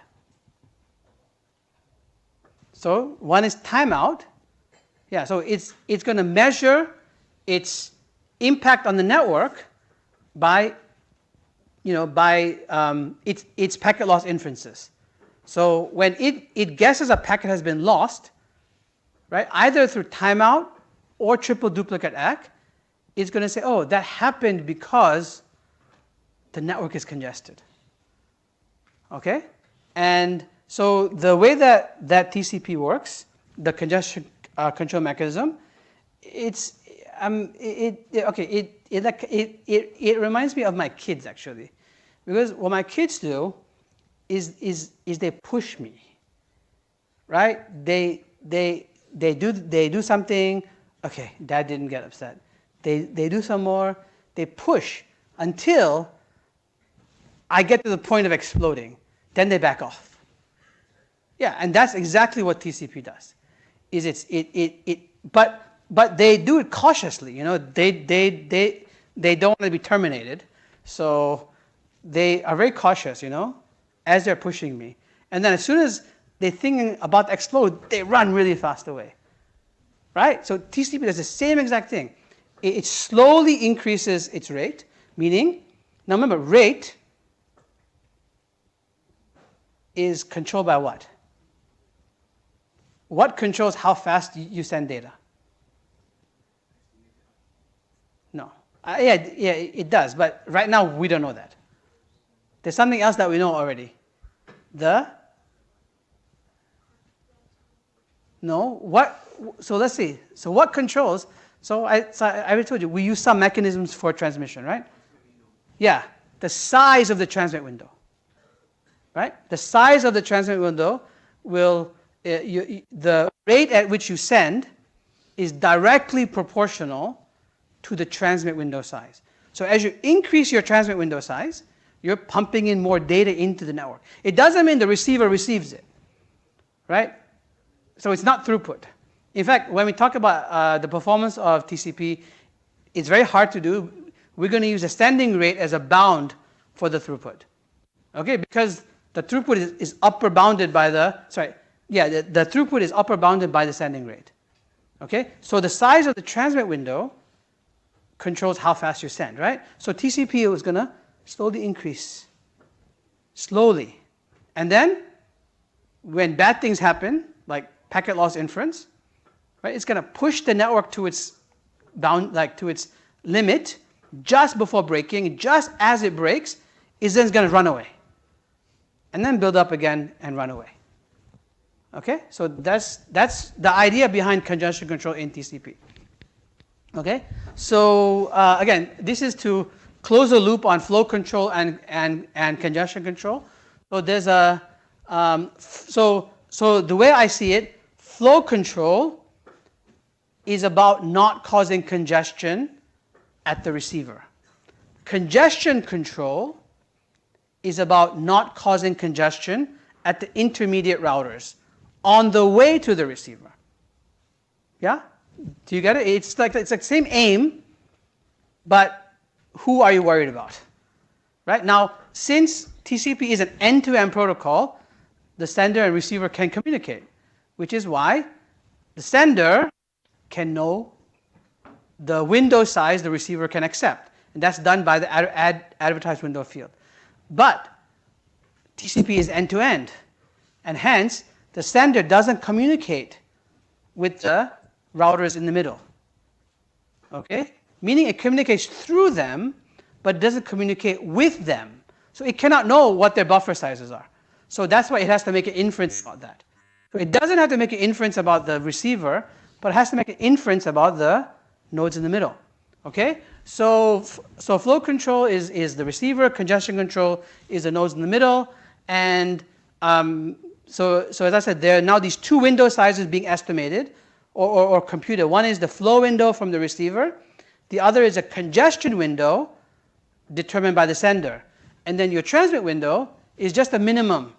So one is timeout. Yeah, so it's going to measure its impact on the network by its packet loss inferences. So when it guesses a packet has been lost, right, either through timeout or triple duplicate ACK, it's going to say, oh, that happened because the network is congested. Okay? And so the way that TCP works, the congestion control mechanism, it reminds me of my kids actually, because what my kids do is they push me, right? They do something. Okay, Dad didn't get upset. They do some more. They push until I get to the point of exploding. Then they back off. Yeah, and that's exactly what TCP does. But they do it cautiously. You know, they don't want to be terminated, so they are very cautious. You know, as they're pushing me, and then as soon as they're thinking about to explode, they run really fast away. Right? So TCP does the same exact thing. It slowly increases its rate, meaning, now remember, rate is controlled by what? What controls how fast you send data? No. Yeah, it does, but right now we don't know that. There's something else that we know already. So let's see. So what controls? So I already told you, we use some mechanisms for transmission, right? Yeah, the size of the transmit window. Right? The size of the transmit window will, the rate at which you send is directly proportional to the transmit window size. So as you increase your transmit window size, you're pumping in more data into the network. It doesn't mean the receiver receives it, right? So it's not throughput. In fact, when we talk about the performance of TCP, it's very hard to do. We're going to use a sending rate as a bound for the throughput. Okay, because the throughput is upper bounded by the throughput is upper bounded by the sending rate. Okay, so the size of the transmit window controls how fast you send, right? So TCP is going to slowly increase, slowly, and then when bad things happen, like packet loss inference, right? It's going to push the network to its to its limit just before breaking. Just as it breaks, it's then going to run away, and then build up again and run away. Okay, so that's the idea behind congestion control in TCP. Okay, so again, this is to close the loop on flow control and congestion control. So there's a so the way I see it, flow control is about not causing congestion at the receiver. Congestion control is about not causing congestion at the intermediate routers on the way to the receiver. Yeah? Do you get it? It's like the same aim, but who are you worried about? Right? Now, since TCP is an end-to-end protocol, the sender and receiver can communicate, which is why the sender can know the window size the receiver can accept. And that's done by the advertised window field. But TCP is end-to-end, and hence the sender doesn't communicate with the routers in the middle. Okay? Meaning it communicates through them, but it doesn't communicate with them. So it cannot know what their buffer sizes are. So that's why it has to make an inference about that. So it doesn't have to make an inference about the receiver, but it has to make an inference about the nodes in the middle. Okay? So flow control is the receiver, congestion control is the nodes in the middle, and so as I said, there are now these two window sizes being estimated or computed. One is the flow window from the receiver, the other is a congestion window determined by the sender. And then your transmit window is just a minimum,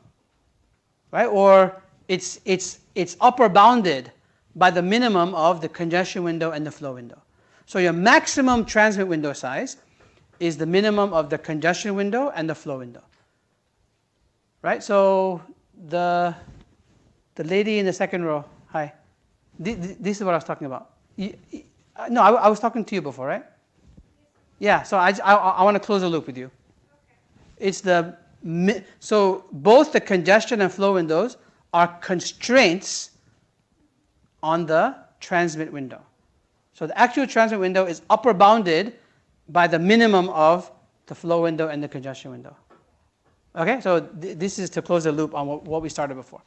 right? Or it's upper bounded by the minimum of the congestion window and the flow window. So your maximum transmit window size is the minimum of the congestion window and the flow window, right? So the lady in the second row, hi. This is what I was talking about. No, I was talking to you before, right? Yeah, so I want to close the loop with you. It's so both the congestion and flow windows are constraints on the transmit window. So the actual transmit window is upper bounded by the minimum of the flow window and the congestion window. Okay, so this is to close the loop on what we started before.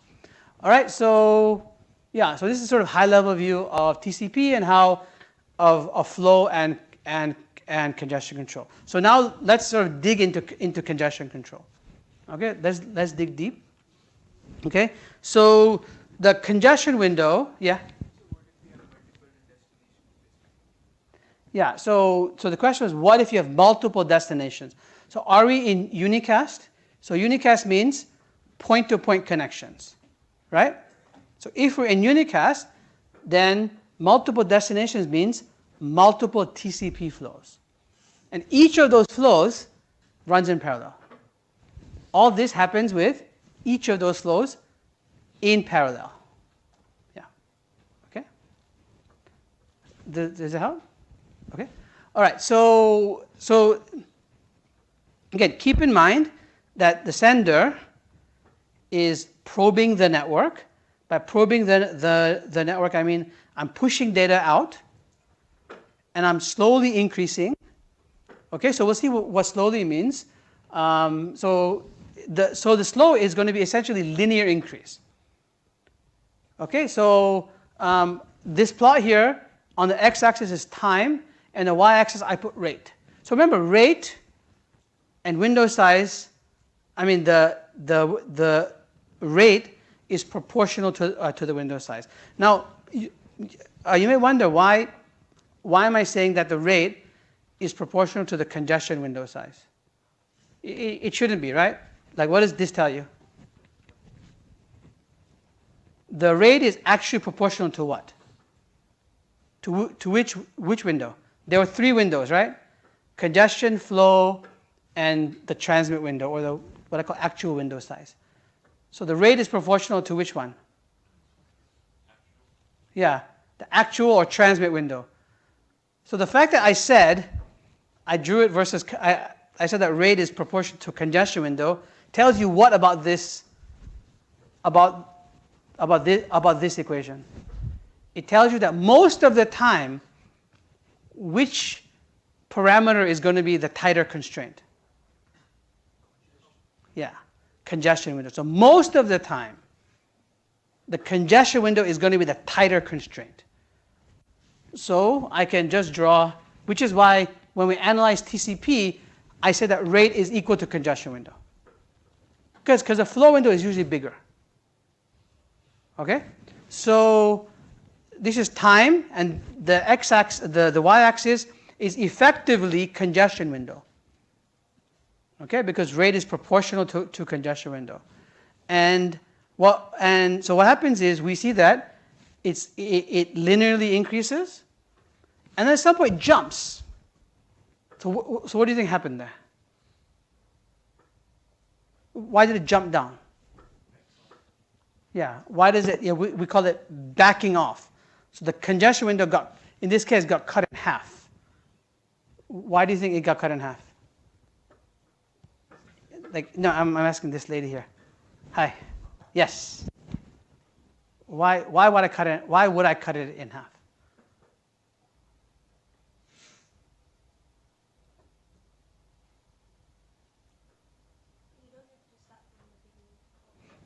All right, so yeah, so this is sort of high-level view of TCP and how of flow and congestion control. So now let's sort of dig into congestion control. Okay, let's dig deep. Okay, so the congestion window, yeah. Yeah, so the question is, what if you have multiple destinations? So are we in unicast? So unicast means point-to-point connections, right? So if we're in unicast, then multiple destinations means multiple TCP flows. And each of those flows runs in parallel. All this happens with each of those flows in parallel. Yeah. Okay? Does it help? Okay. All right. So again, keep in mind that the sender is probing the network. By probing the network, I mean I'm pushing data out, and I'm slowly increasing. Okay. So we'll see what slowly means. So the slow is going to be essentially linear increase. Okay. So this plot here on the x-axis is time. And the y-axis, I put rate. So remember, rate and window size, I mean, the rate is proportional to the window size. Now, you may wonder, why am I saying that the rate is proportional to the congestion window size? It shouldn't be, right? Like, what does this tell you? The rate is actually proportional to what? To which window? There were three windows, right? Congestion, flow, and the transmit window, or what I call actual window size. So the rate is proportional to which one? Yeah, the actual or transmit window. So the fact that I said, I drew it versus, I said that rate is proportional to congestion window, tells you what about this, about this equation? It tells you that most of the time, which parameter is going to be the tighter constraint? Yeah, congestion window. So most of the time, the congestion window is going to be the tighter constraint. So I can just draw, which is why when we analyze TCP, I say that rate is equal to congestion window. Because the flow window is usually bigger. Okay? So this is time, and the x-axis, the y-axis is effectively congestion window. Okay, because rate is proportional to congestion window, and so what happens is we see that it linearly increases, and then at some point jumps. So what do you think happened there? Why did it jump down? Yeah, why does it? Yeah, we call it backing off. So the congestion window in this case, got cut in half. Why do you think it got cut in half? Like, no, I'm asking this lady here. Hi. Yes. Why would I cut it? Why would I cut it in half?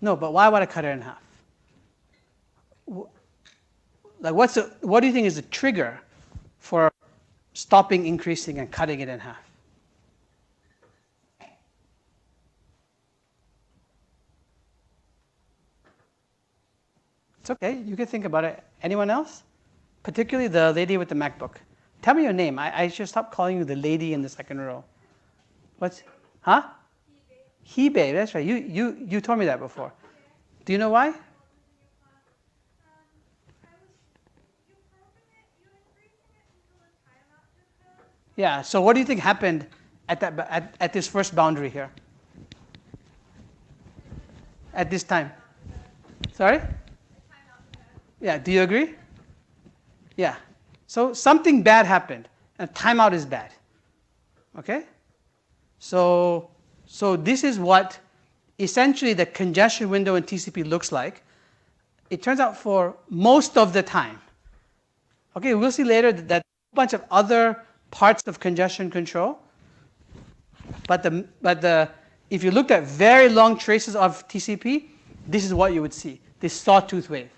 No, but why would I cut it in half? Like, what do you think is the trigger for stopping increasing and cutting it in half? It's okay. You can think about it. Anyone else? Particularly the lady with the MacBook. Tell me your name. I should stop calling you the lady in the second row. What's, huh? Hebe. That's right. You told me that before. Do you know why? Yeah. So what do you think happened at this first boundary here? At this time? Sorry? Yeah. Do you agree? Yeah. So something bad happened, and timeout is bad. Okay? So this is what essentially the congestion window in TCP looks like. It turns out for most of the time. Okay, we'll see later that a bunch of other parts of congestion control. But if you looked at very long traces of TCP, this is what you would see, this sawtooth wave.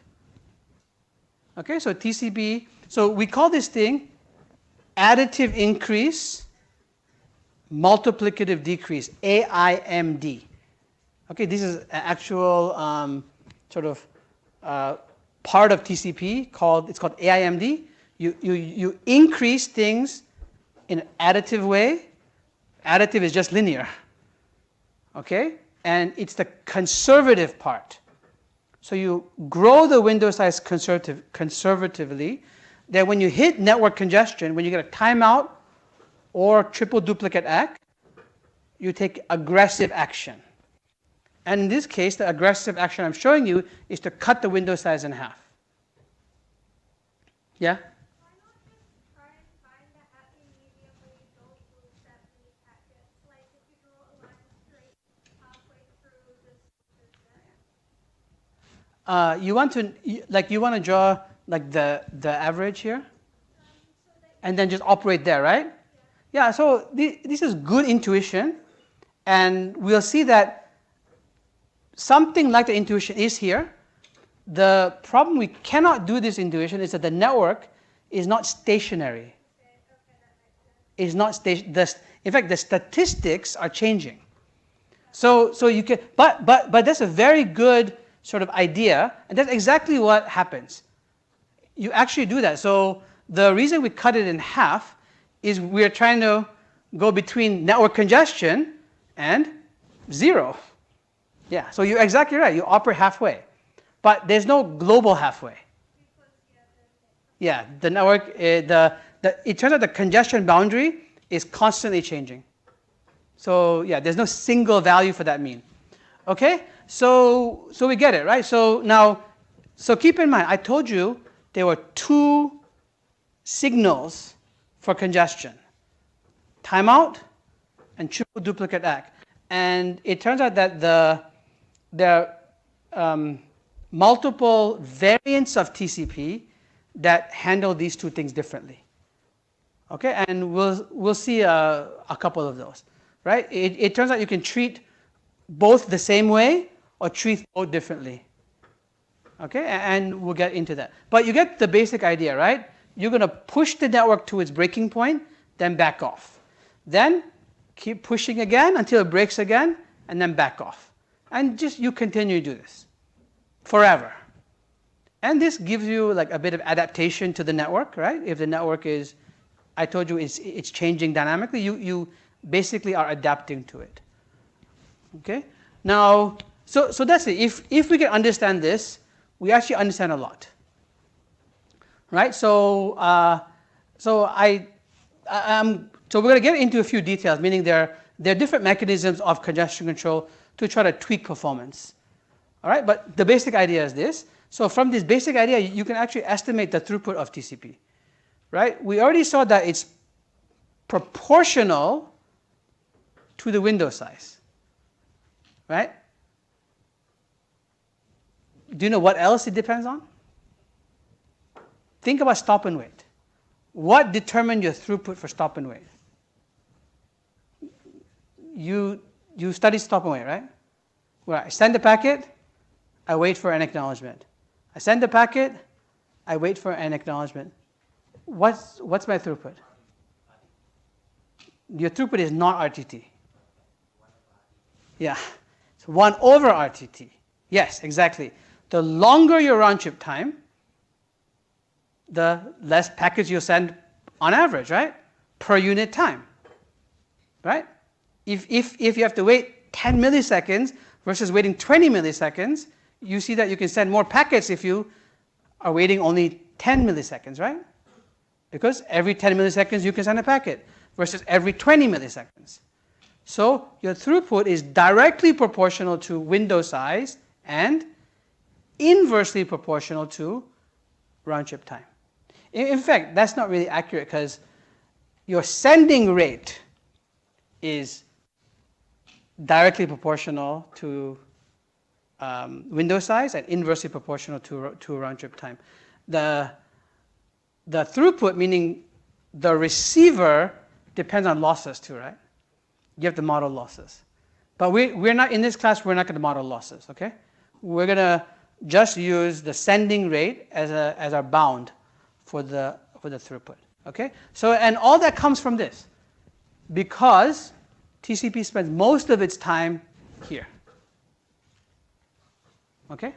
Okay, so TCP, so we call this thing additive increase, multiplicative decrease, AIMD. Okay, this is an actual sort of part of TCP it's called AIMD. You increase things in an additive way. Additive is just linear. Okay, and it's the conservative part. So you grow the window size conservatively. Then when you hit network congestion, when you get a timeout or triple duplicate ACK, you take aggressive action. And in this case, the aggressive action I'm showing you is to cut the window size in half. Yeah? Why not just try and find the happy medium where you don't lose that many packets? Like if you draw a line straight halfway through this there. You want to draw like the average here, and then just operate there, right? Yeah. So this is good intuition, and we'll see that something like the intuition is here. The problem we cannot do this intuition is that the network is not stationary. Is not in fact, the statistics are changing. So you can, but that's a very good sort of idea, and that's exactly what happens. You actually do that. So the reason we cut it in half is we're trying to go between network congestion and 0. Yeah, so you're exactly right. You operate halfway. But there's no global halfway. Yeah, the network, it turns out the congestion boundary is constantly changing. So yeah, there's no single value for that mean. Okay, so we get it, right? So now, so keep in mind, I told you there were 2 signals for congestion: timeout and triple duplicate ACK. And it turns out that there are multiple variants of TCP that handle these 2 things differently. Okay, and we'll see a couple of those, right? It turns out you can treat both the same way or treat both differently. Okay, and we'll get into that. But you get the basic idea, right? You're going to push the network to its breaking point, then back off. Then keep pushing again until it breaks again, and then back off. And just you continue to do this forever. And this gives you like a bit of adaptation to the network, right? If the network is, I told you, it's changing dynamically, you basically are adapting to it. Okay? Now, so that's it. If we can understand this, we actually understand a lot. Right? So we're going to get into a few details, meaning there are different mechanisms of congestion control to try to tweak performance. All right? But the basic idea is this. So from this basic idea, you can actually estimate the throughput of TCP. Right? We already saw that it's proportional to the window size. Right? Do you know what else it depends on? Think about stop and wait. What determined your throughput for stop and wait? You studied stop and wait, right? Right. Send the packet, I wait for an acknowledgement. I send the packet, I wait for an acknowledgement. What's my throughput? Your throughput is not RTT. Yeah, it's 1 over RTT. Yes, exactly. The longer your round trip time, the less packets you send on average, right? Per unit time, right? If you have to wait 10 milliseconds versus waiting 20 milliseconds, you see that you can send more packets if you are waiting only 10 milliseconds, right? Because every 10 milliseconds you can send a packet versus every 20 milliseconds. So your throughput is directly proportional to window size and inversely proportional to round trip time. In fact, that's not really accurate because your sending rate is directly proportional to window size and inversely proportional to round trip time. The throughput, meaning the receiver, depends on losses too, right? You have to model losses. But we're not, in this class, we're not going to model losses, okay? We're going to just use the sending rate as our bound for the throughput, okay? So, and all that comes from this, because TCP spends most of its time here, okay?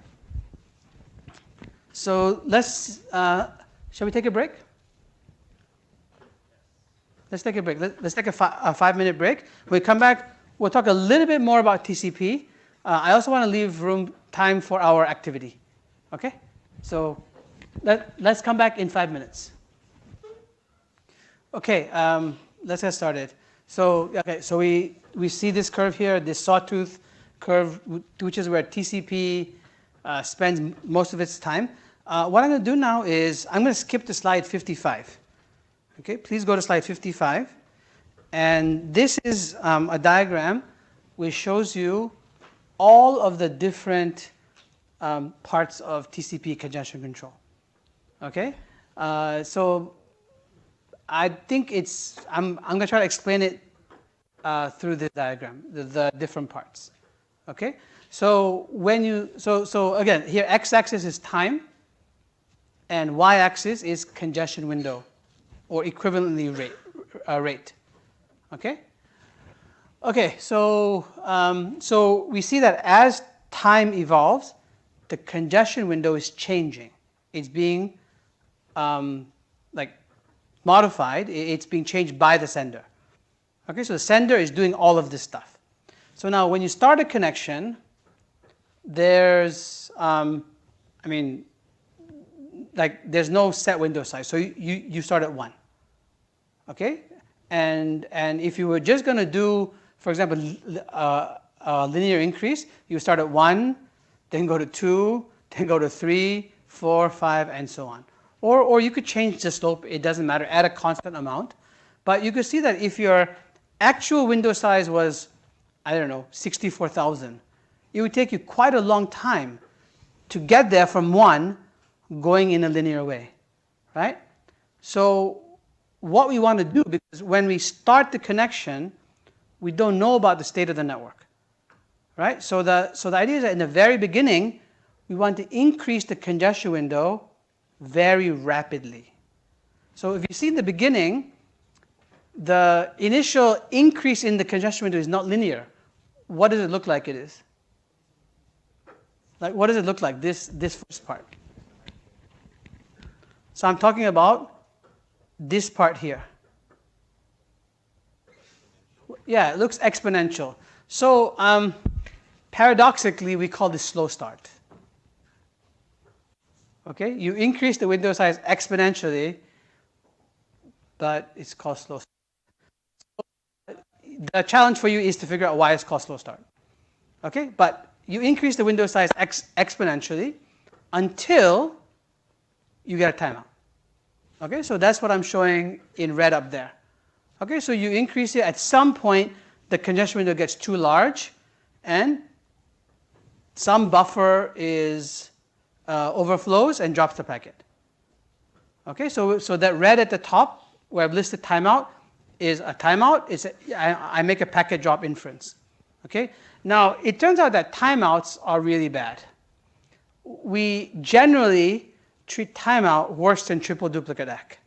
So let's, shall we take a break? Let's take a break. Let's take a 5-minute break. When we come back, we'll talk a little bit more about TCP. I also want to leave time for our activity. Okay? So let's come back in 5 minutes. Okay, let's get started. So we see this curve here, this sawtooth curve, which is where TCP spends most of its time. What I'm going to do now is I'm going to skip to slide 55. Okay, please go to slide 55. And this is a diagram which shows you all of the different parts of TCP congestion control. Okay, so I think I'm going to try to explain it through this diagram, the different parts. Okay, so so again, here x-axis is time, and y-axis is congestion window, or equivalently rate. Okay. Okay. So so we see that as time evolves, the congestion window is changing. It's being like modified. It's being changed by the sender. Okay. So the sender is doing all of this stuff. So now, when you start a connection, there's there's no set window size. So you start at 1. Okay, and if you were just going to do, for example, a linear increase, you start at 1, then go to 2, then go to 3, 4, 5, and so on. Or you could change the slope. It doesn't matter, at a constant amount. But you could see that if your actual window size was, I don't know, 64,000, it would take you quite a long time to get there from 1 going in a linear way, right? So what we want to do, because when we start the connection, we don't know about the state of the network, right? So the idea is that in the very beginning, we want to increase the congestion window very rapidly. So if you see in the beginning, the initial increase in the congestion window is not linear. What does it look like it is? Like, what does it look like, this first part? So I'm talking about this part here. Yeah, it looks exponential. So paradoxically, we call this slow start. Okay, you increase the window size exponentially, but it's called slow start. So the challenge for you is to figure out why it's called slow start. Okay, but you increase the window size exponentially until you get a timeout. Okay, so that's what I'm showing in red up there. Okay, so you increase it. At some point, the congestion window gets too large, and some buffer overflows and drops the packet. Okay, so that red at the top, where I've listed timeout, is a timeout. I make a packet drop inference. Okay, now it turns out that timeouts are really bad. we generally treat timeout worse than triple duplicate ACK.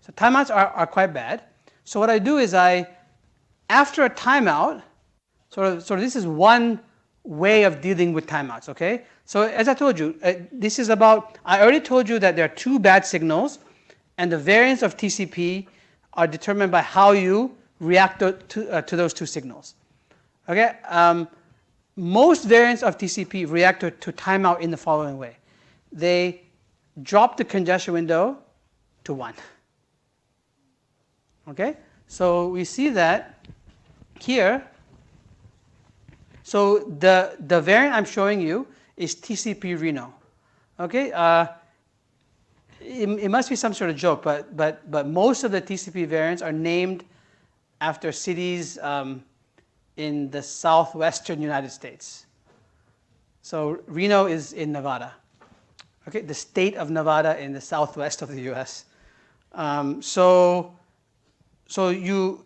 So timeouts are quite bad. So what I do is after a timeout, so this is one way of dealing with timeouts, okay? So as I told you, this is about, I already told you that there are two bad signals, and the variance of TCP are determined by how you react to those two signals. Okay? Most variants of TCP react to timeout in the following way. They drop the congestion window to 1. Okay? So we see that here. So the variant I'm showing you is TCP Reno. Okay? It must be some sort of joke, but most of the TCP variants are named after cities in the southwestern United States. So Reno is in Nevada. Okay, the state of Nevada in the southwest of the U.S. So you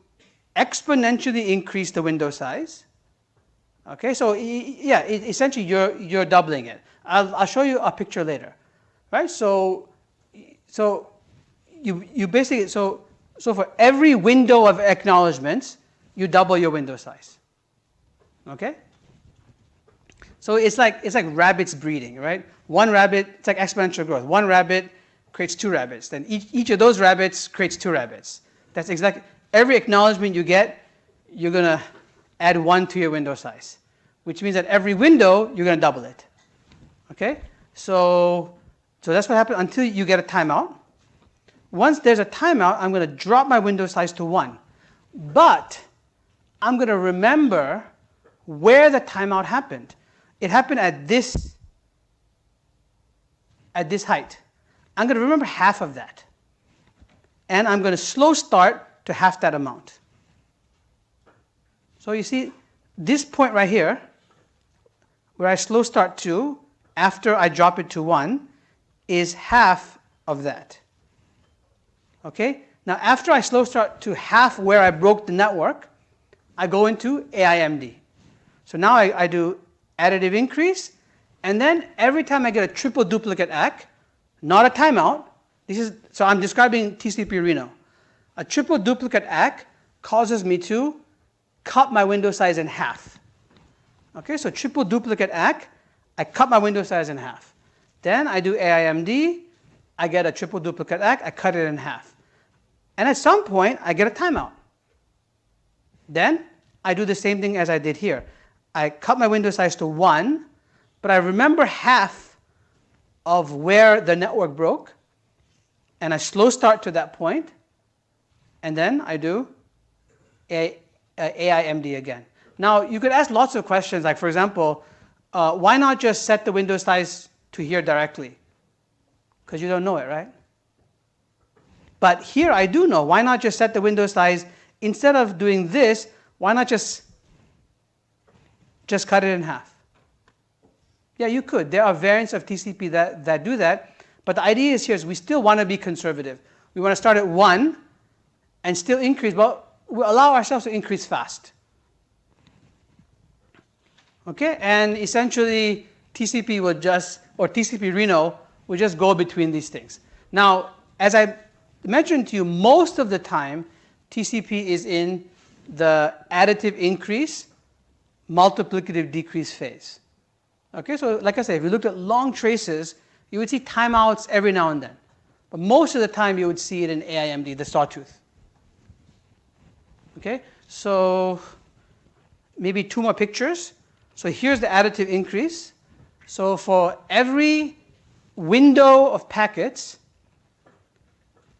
exponentially increase the window size. Okay, so yeah, essentially you're doubling it. I'll show you a picture later, right? So you basically so for every window of acknowledgements, you double your window size. Okay? So it's like rabbits breeding, right? One rabbit, it's like exponential growth. One rabbit creates 2 rabbits. Then each of those rabbits creates 2 rabbits. That's exactly, every acknowledgement you get, you're going to add 1 to your window size, which means that every window, you're going to double it. Okay? So that's what happens until you get a timeout. Once there's a timeout, I'm going to drop my window size to 1. But I'm going to remember where the timeout happened. It happened at this height. I'm going to remember half of that. And I'm going to slow start to half that amount. So you see, this point right here, where I slow start to, after I drop it to 1, is half of that. Okay? Now, after I slow start to half where I broke the network, I go into AIMD. So now I do additive increase, and then every time I get a triple duplicate ACK, not a timeout, so I'm describing TCP Reno. A triple duplicate ACK causes me to cut my window size in half. Okay, so triple duplicate ACK, I cut my window size in half. Then I do AIMD, I get a triple duplicate ACK, I cut it in half. And at some point, I get a timeout. Then I do the same thing as I did here. I cut my window size to 1, but I remember half of where the network broke, and I slow start to that point, and then I do AIMD again. Now, you could ask lots of questions, like, for example, why not just set the window size to here directly? Because you don't know it, right? But here I do know. Why not just set the window size, instead of doing this, why not just cut it in half? Yeah, you could. There are variants of TCP that do that. But the idea is here is we still want to be conservative. We want to start at 1 and still increase, but we allow ourselves to increase fast. Okay, and essentially TCP will just, or TCP Reno will just go between these things. Now, as I mentioned to you, most of the time TCP is in the additive increase, multiplicative decrease phase. Okay, so like I said, if you looked at long traces, you would see timeouts every now and then. But most of the time you would see it in AIMD, the sawtooth. Okay, so maybe 2 more pictures. So here's the additive increase. So for every window of packets,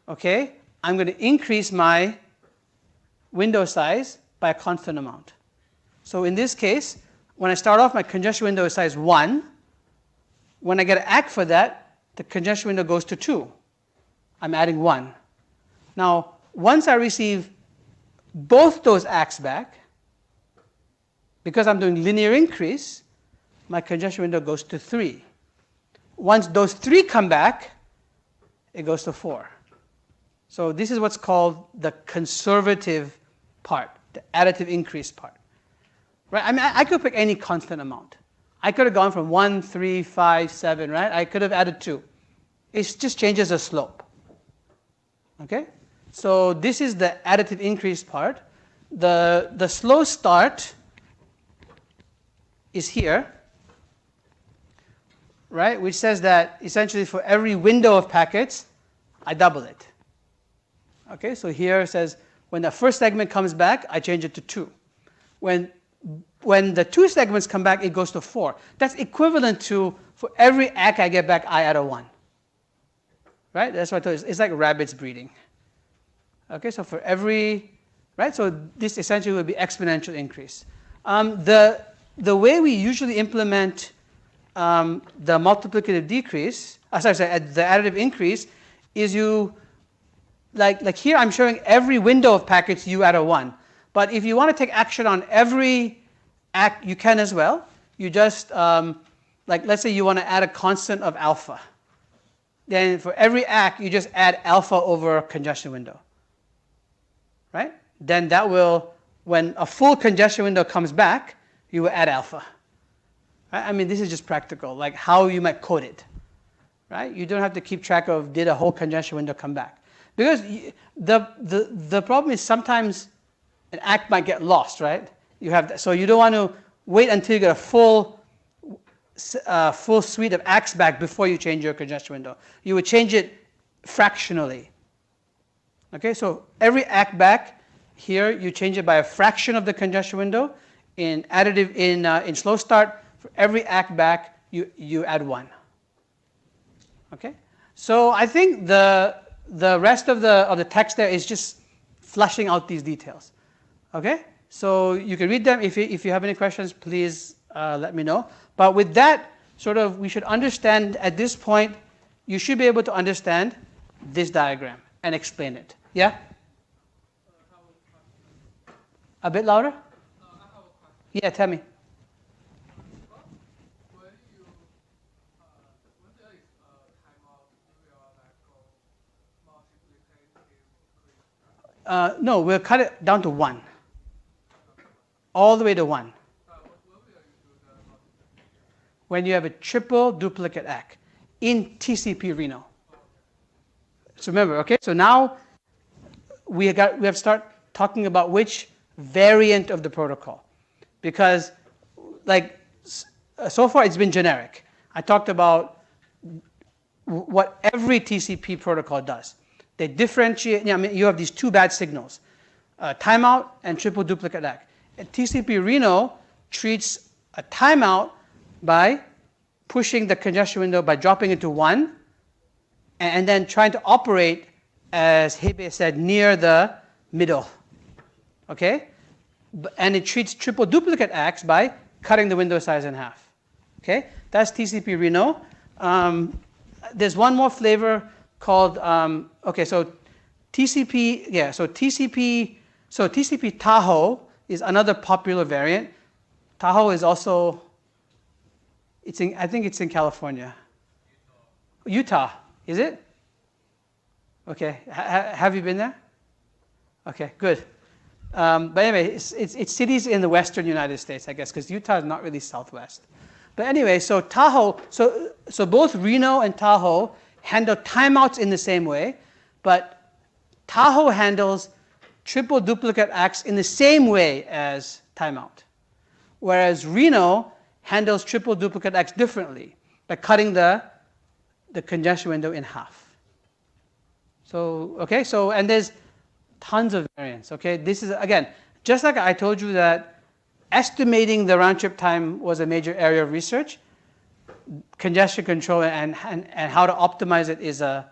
okay, I'm going to increase my window size by a constant amount. So in this case, when I start off, my congestion window is size 1. When I get an ACK for that, the congestion window goes to 2. I'm adding 1. Now, once I receive both those ACKs back, because I'm doing linear increase, my congestion window goes to 3. Once those 3 come back, it goes to 4. So this is what's called the conservative part, the additive increase part. Right? I mean, I could pick any constant amount. I could have gone from 1, 3, 5, 7, right? I could have added 2. It just changes the slope. Okay? So this is the additive increase part. The slow start is here, right? Which says that essentially for every window of packets, I double it. Okay, so here it says when the first segment comes back, I change it to 2. When the 2 segments come back, it goes to 4. That's equivalent to for every ACK I get back, I add a 1. Right? That's what I told you. It's like rabbits breeding. Okay, so for every, right? So this essentially will be exponential increase. The way we usually implement the multiplicative decrease, the additive increase, is you, like here I'm showing every window of packets you add a 1. But if you want to take action on every ACK, you can as well. You just, like let's say you want to add a constant of alpha. Then for every ACK, you just add alpha over congestion window. Right? Then that will, when a full congestion window comes back, you will add alpha. Right? I mean, this is just practical, like how you might code it. Right? You don't have to keep track of did a whole congestion window come back. Because the problem is sometimes an ACK might get lost, right? You have that, so you don't want to wait until you get a full suite of ACKs back before you change your congestion window. You would change it fractionally. Okay, so every ACK back here, you change it by a fraction of the congestion window. In additive, in slow start, for every ACK back, you add 1. Okay, so I think the rest of the text there is just fleshing out these details. Okay, so you can read them. If you have any questions, please let me know. But with that, sort of, we should understand at this point, you should be able to understand this diagram and explain it. Yeah? A bit louder? Yeah, tell me. No, we'll cut it down to 1. All the way to 1. When you have a triple duplicate ACK in TCP Reno. So remember, okay, so now we have to start talking about which variant of the protocol. Because like so far it's been generic. I talked about what every TCP protocol does. They differentiate, I mean, you have these 2 bad signals, timeout and triple duplicate ACK. And TCP Reno treats a timeout by pushing the congestion window by dropping it to 1 and then trying to operate, as Hebe said, near the middle. Okay? And it treats triple duplicate ACKs by cutting the window size in half. Okay? That's TCP Reno. There's one more flavor called, okay, so TCP Tahoe is another popular variant. Tahoe is also, I think it's in California. Utah, is it? Okay, have you been there? Okay, good. But anyway, it's cities in the western United States, I guess, because Utah is not really southwest. But anyway, so Tahoe, so both Reno and Tahoe handle timeouts in the same way, but Tahoe handles triple duplicate ACKs in the same way as timeout. Whereas Reno handles triple duplicate ACKs differently by cutting the congestion window in half. So, okay, so, and there's tons of variants, okay? This is, again, just like I told you that estimating the round trip time was a major area of research, congestion control and how to optimize it is a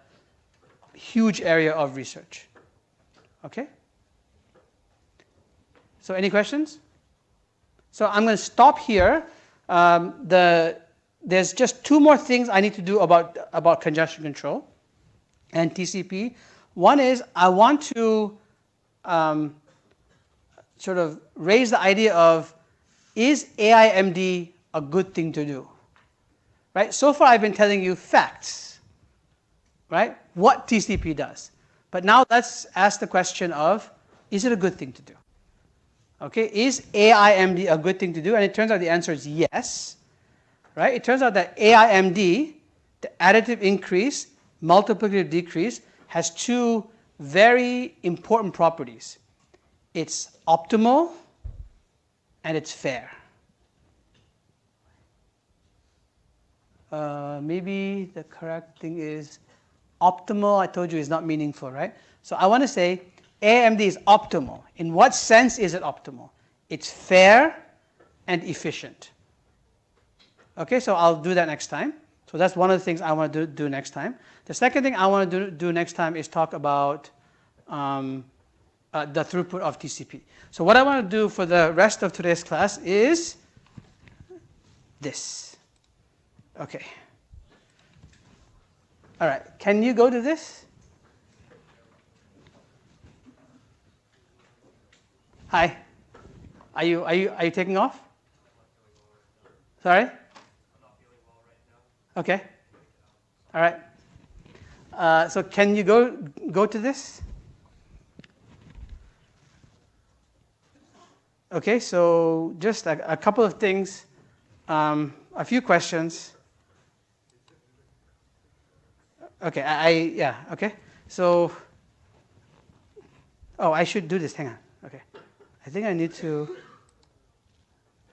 huge area of research. Okay? So any questions? So I'm going to stop here. There's just 2 more things I need to do about congestion control and TCP. One is I want to sort of raise the idea of, is AIMD a good thing to do? Right? So far I've been telling you facts, right? What TCP does. But now let's ask the question of, is it a good thing to do? Okay, is AIMD a good thing to do? And it turns out the answer is yes. right? It turns out that AIMD, the additive increase, multiplicative decrease, has two very important properties. It's optimal and it's fair. Maybe the correct thing is optimal, I told you, is not meaningful, right? So I want to say AIMD is optimal. In what sense is it optimal? It's fair and efficient. Okay, so I'll do that next time. So that's one of the things I want to do next time. The second thing I want to do next time is talk about the throughput of TCP. So what I want to do for the rest of today's class is this. Okay. All right, can you go to this? Hi. Are you taking off? Sorry? Okay. All right. So can you go to this? Okay. So just a couple of things, a few questions. Okay. Yeah. Okay. So. Oh, I should do this. Hang on. Okay. I think I need to.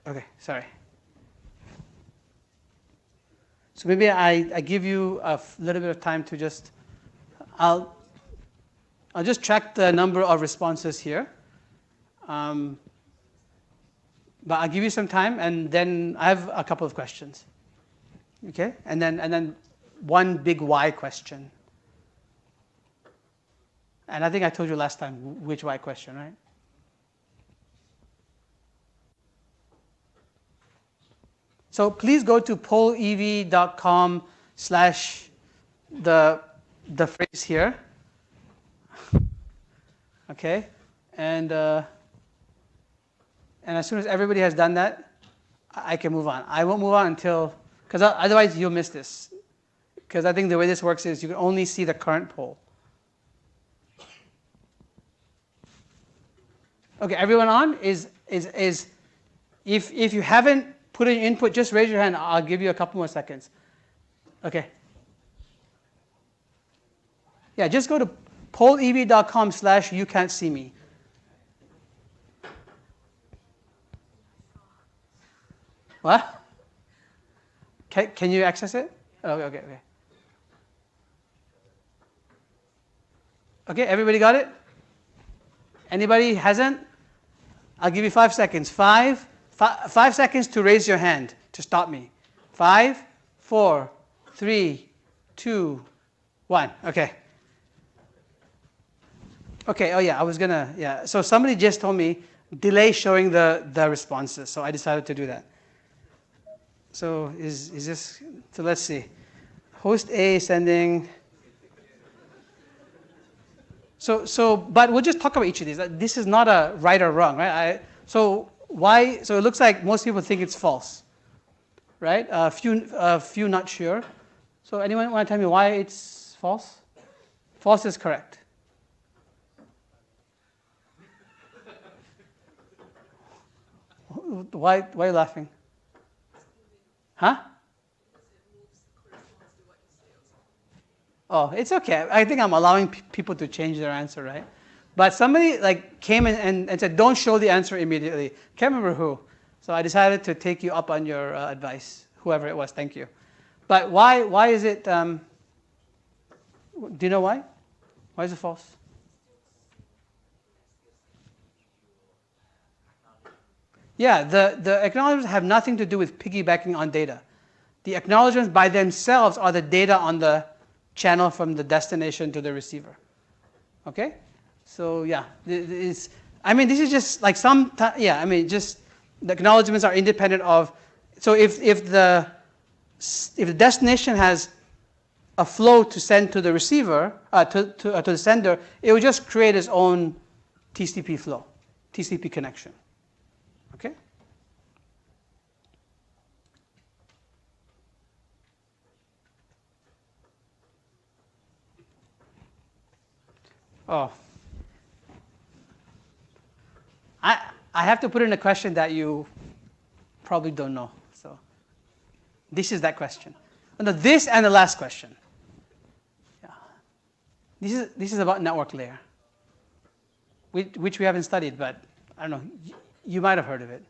Okay. Sorry. So maybe I give you a little bit of time to just, I'll just track the number of responses here. But I'll give you some time, and then I have a couple of questions. Okay, and then one big why question. And I think I told you last time which why question, right? So please go to polev.com/the phrase here. Okay, and as soon as everybody has done that, I can move on. I won't move on until, because otherwise you'll miss this. Because I think the way this works is you can only see the current poll. Okay, everyone on? If you haven't put in your input, just raise your hand. I'll give you a couple more seconds. Okay. Yeah, just go to polev.com/you-can't-see-me. What? Can you access it? Oh, okay. Okay, everybody got it? Anybody hasn't? I'll give you 5 seconds. Five seconds to raise your hand to stop me. 5, 4, 3, 2, 1. Okay. Okay, oh yeah, yeah. So somebody just told me delay showing the responses, so I decided to do that. So is this, so let's see. Host A sending. So, but we'll just talk about each of these. This is not a right or wrong, right? So it looks like most people think it's false, right? A few not sure. So anyone want to tell me why it's false? False is correct. Why are you laughing? Huh? Oh, it's okay. I think I'm allowing people to change their answer, right? But somebody came in and said, don't show the answer immediately. Can't remember who. So I decided to take you up on your advice, whoever it was. Thank you. But why is it, do you know why? Why is it false? Yeah, the acknowledgements have nothing to do with piggybacking on data. The acknowledgements by themselves are the data on the channel from the destination to the receiver. Okay? So yeah, this is just like just the acknowledgements are independent of, so if the destination has a flow to send to the receiver, to the sender, it will just create its own TCP flow, TCP connection. Okay? Oh. I have to put in a question that you probably don't know. So This is that question. No, this and the last question. Yeah. This is about network layer, which we haven't studied, but I don't know. You might have heard of it.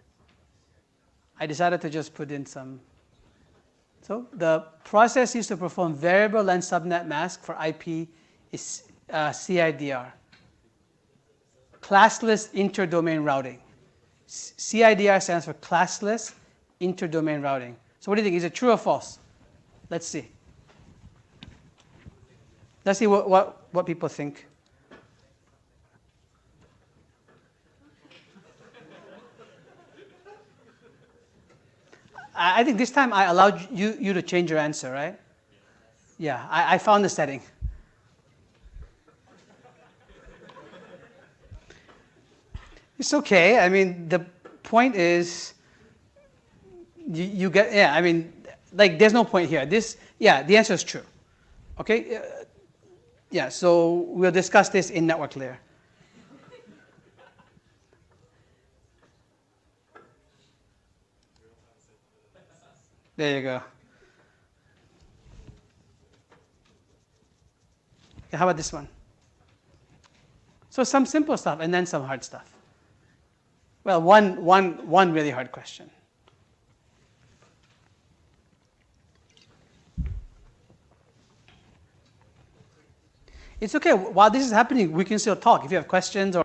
I decided to just put in some. So the process used to perform variable length subnet mask for IP is CIDR, classless interdomain routing. CIDR stands for classless interdomain routing. So what do you think? Is it true or false? Let's see. Let's see what people think. I think this time I allowed you to change your answer, right? Yeah, I found the setting. It's okay. I mean, the point is, you get, yeah, I mean, like, there's no point here. The answer is true. Okay? Yeah, so we'll discuss this in network layer. There you go. Okay, how about this one? So some simple stuff and then some hard stuff. Well, one really hard question. It's okay. While this is happening, we can still talk. If you have questions or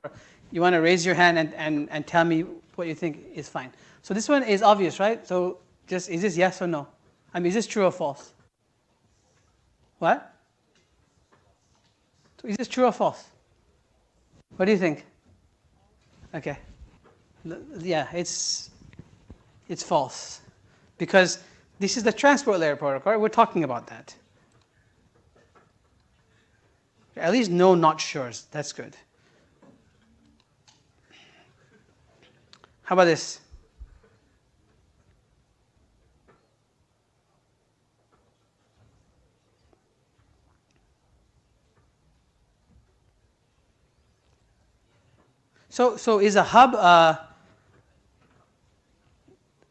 you want to raise your hand and tell me what you think is fine. So this one is obvious, right? So just, is this yes or no? I mean, is this true or false? What? So is this true or false? What do you think? Okay. Yeah, it's false. Because this is the transport layer protocol, right? We're talking about that. At least no not sure's. That's good. How about this? So is a hub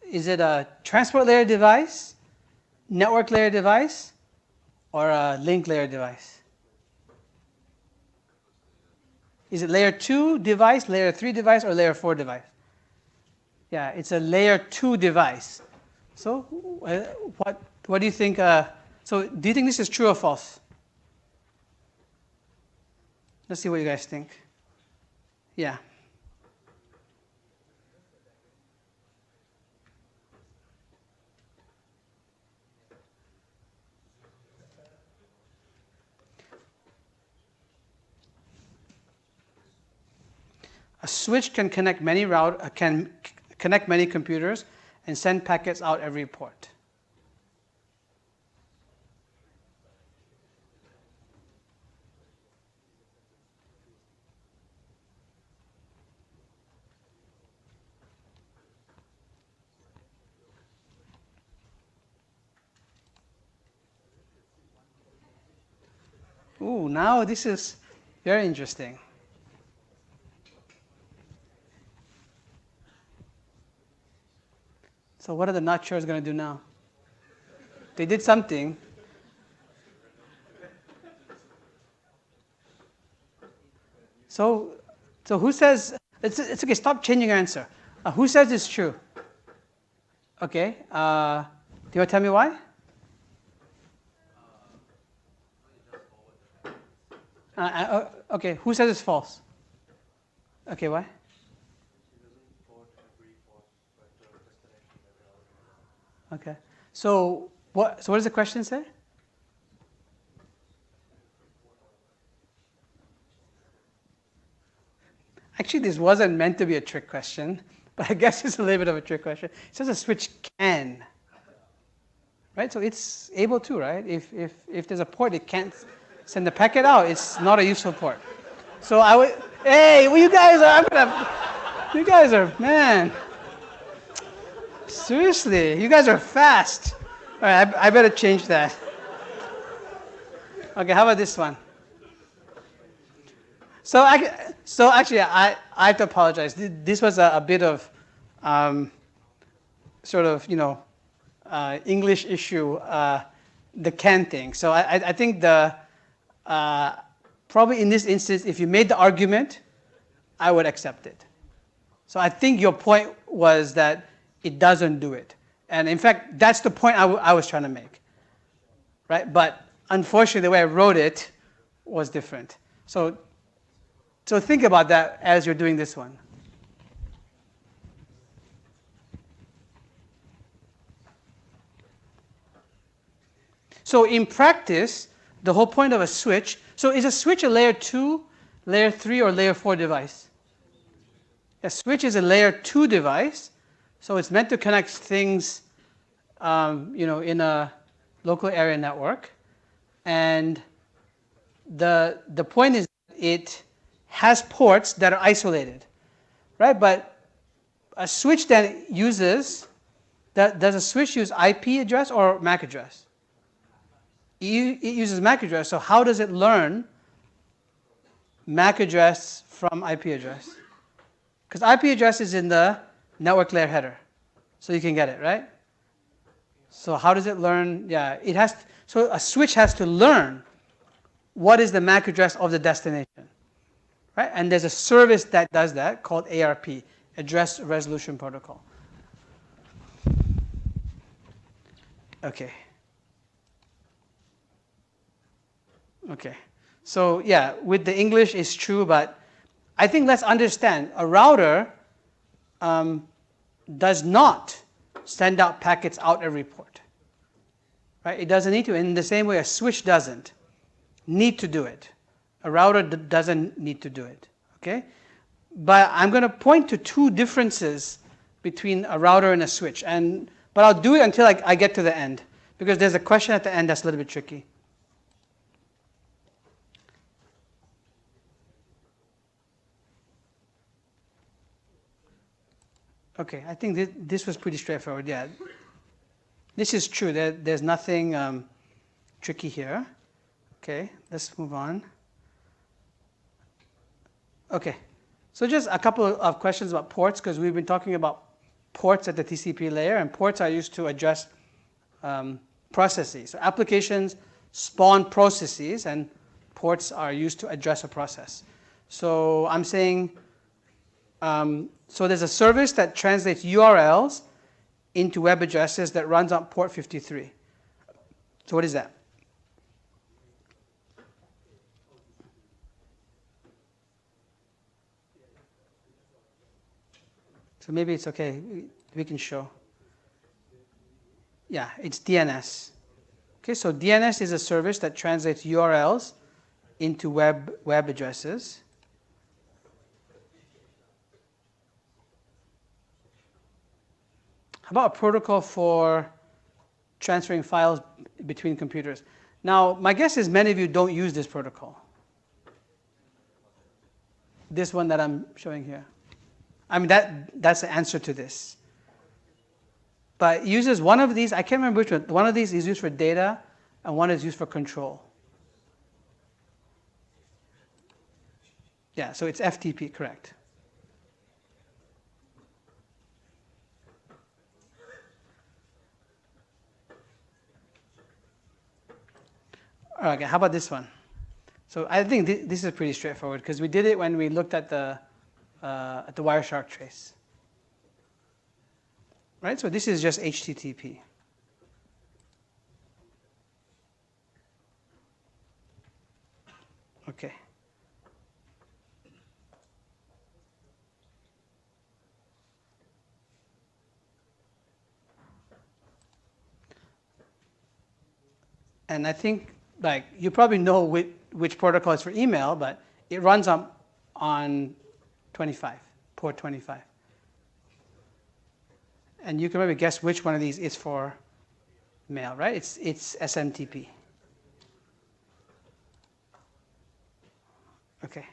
is it a transport layer device, network layer device, or a link layer device? Is it layer 2 device, layer 3 device, or layer 4 device? Yeah, it's a layer 2 device. So what do you think? So do you think this is true or false? Let's see what you guys think. Yeah. A switch can connect many connect many computers and send packets out every port. Ooh, now this is very interesting. So what are the not sure's going to do now? They did something. So who says, it's okay, stop changing your answer. Who says it's true? Okay, do you want to tell me why? Okay, who says it's false? Okay, why? Okay. So what does the question say? Actually, this wasn't meant to be a trick question, but I guess it's a little bit of a trick question. It says a switch can, right? So it's able to, right? If there's a port it can't send the packet out, it's not a useful port. So I would, hey, well, you guys are, man. Seriously, you guys are fast. All right, I better change that. Okay, how about this one? So actually, I have to apologize. This was a bit of sort of, English issue, the can thing. So I think probably in this instance, if you made the argument, I would accept it. So I think your point was that it doesn't do it. And in fact, that's the point I was trying to make. Right? But unfortunately, the way I wrote it was different. So think about that as you're doing this one. So in practice, the whole point of a switch, so is a switch a layer 2, layer 3, or layer 4 device? A switch is a layer 2 device, so it's meant to connect things in a local area network. And the point is it has ports that are isolated, right? But a switch then uses, does a switch use IP address or MAC address? It uses MAC address, so how does it learn MAC address from IP address? Because IP address is in the network layer header, so you can get it, right? So how does it learn? Yeah, so a switch has to learn what is the MAC address of the destination, right? And there's a service that does that called ARP, Address Resolution Protocol. Okay. Okay, so yeah, with the English it's true, but I think let's understand, a router does not send out packets out every port, right? It doesn't need to, in the same way a switch doesn't need to do it. A router doesn't need to do it, okay? But I'm going to point to two differences between a router and a switch, but I'll do it until I get to the end, because there's a question at the end that's a little bit tricky. Okay, I think this was pretty straightforward. Yeah, this is true. There's nothing tricky here. Okay, let's move on. Okay, so just a couple of questions about ports, because we've been talking about ports at the TCP layer, and ports are used to address processes. So applications spawn processes, and ports are used to address a process. So I'm saying, so there's a service that translates URLs into web addresses that runs on port 53. So what is that? So maybe it's okay, we can show. Yeah, it's DNS. Okay, so DNS is a service that translates URLs into web addresses. How about a protocol for transferring files between computers? Now, my guess is many of you don't use this protocol. This one that I'm showing here. I mean, that's the answer to this. But it uses one of these, I can't remember which one. One of these is used for data, and one is used for control. Yeah, so it's FTP, correct. Okay, how about this one? So I think this is pretty straightforward, because we did it when we looked at the Wireshark trace. Right, so this is just HTTP. Okay. And I think, like, you probably know which protocol is for email, but it runs on 25, port 25. And you can maybe guess which one of these is for mail, right? It's SMTP. Okay.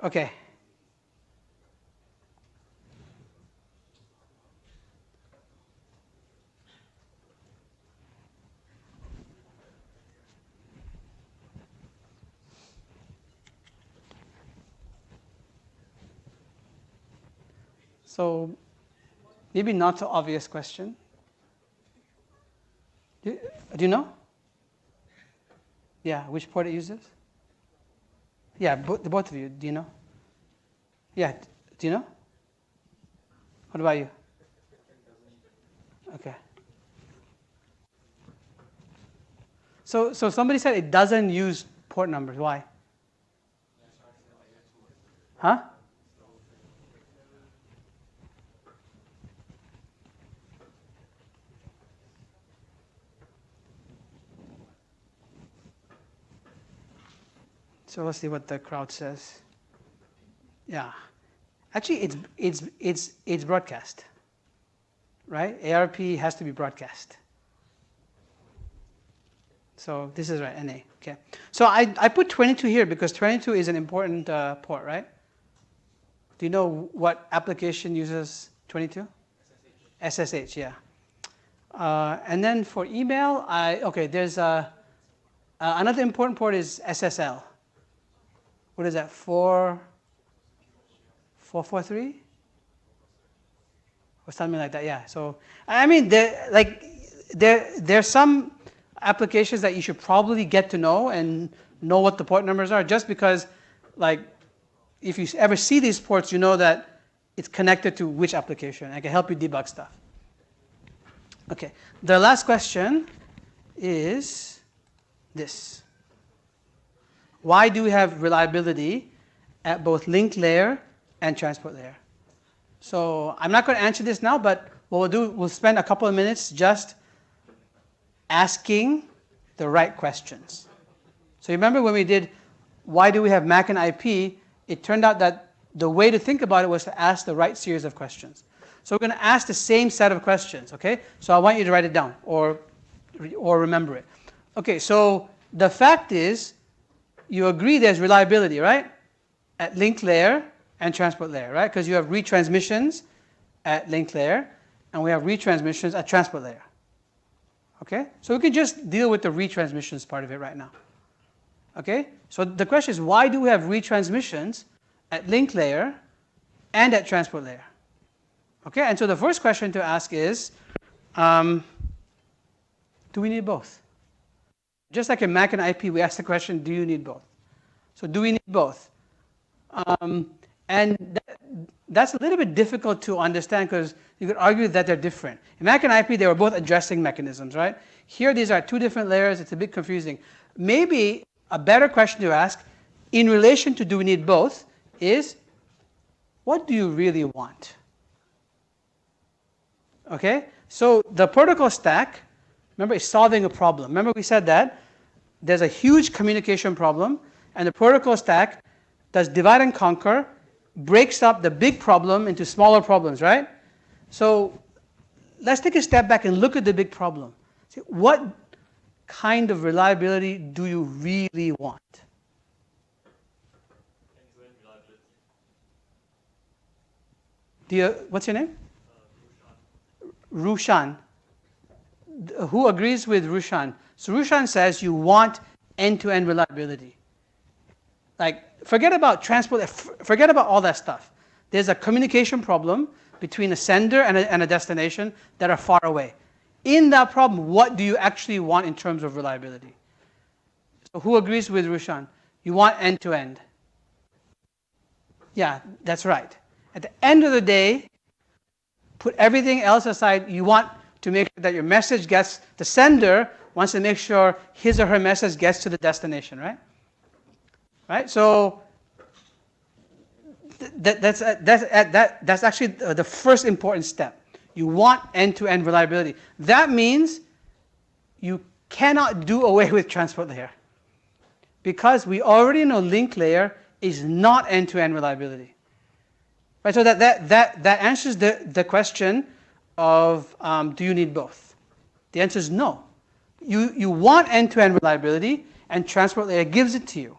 Okay. So maybe not so obvious question. Do you know? Yeah, which port it uses? Yeah, the both of you. Do you know? Yeah, do you know? What about you? Okay. So somebody said it doesn't use port numbers. Why? Huh? So let's see what the crowd says. Yeah, actually, it's broadcast, right? ARP has to be broadcast. So this is right, NA. Okay. So I put 22 here because 22 is an important port, right? Do you know what application uses 22? SSH, yeah. And then for email, there's another important port is SSL. What is that? 443? Or something like that, yeah. So, I mean, there's some applications that you should probably get to know and know what the port numbers are, just because, like, if you ever see these ports, you know that it's connected to which application. I can help you debug stuff. Okay, the last question is this. Why do we have reliability at both link layer and transport layer? So I'm not going to answer this now, but what we'll do, we'll spend a couple of minutes just asking the right questions. So you remember when we did why do we have MAC and IP, it turned out that the way to think about it was to ask the right series of questions. So we're going to ask the same set of questions, okay? So I want you to write it down or remember it. Okay, so the fact is, you agree there's reliability, right? At link layer and transport layer, right? Because you have retransmissions at link layer, and we have retransmissions at transport layer. Okay? So we can just deal with the retransmissions part of it right now. Okay? So the question is, why do we have retransmissions at link layer and at transport layer? Okay? And so the first question to ask is, do we need both? Just like in MAC and IP, we ask the question, do you need both? So do we need both? And that's a little bit difficult to understand because you could argue that they're different. In MAC and IP, they were both addressing mechanisms, right? Here, these are two different layers. It's a bit confusing. Maybe a better question to ask in relation to do we need both is, what do you really want? Okay? So the protocol stack, remember, is solving a problem. Remember we said that there's a huge communication problem, and the protocol stack does divide and conquer, breaks up the big problem into smaller problems, right? So let's take a step back and look at the big problem. See, what kind of reliability do you really want? End-to-end reliability. What's your name? Rushan. Who agrees with Rushan? So Rushan says you want end-to-end reliability. Like, forget about transport, forget about all that stuff. There's a communication problem between a sender and a destination that are far away. In that problem, what do you actually want in terms of reliability? So who agrees with Rushan? You want end-to-end. Yeah, that's right. At the end of the day, put everything else aside, you want to make sure that your message gets, the sender wants to make sure his or her message gets to the destination, right? Right? So that's actually the first important step. You want end-to-end reliability. That means you cannot do away with transport layer, because we already know link layer is not end-to-end reliability. Right? So that answers the question of do you need both? The answer is no. You want end-to-end reliability, and transport layer gives it to you.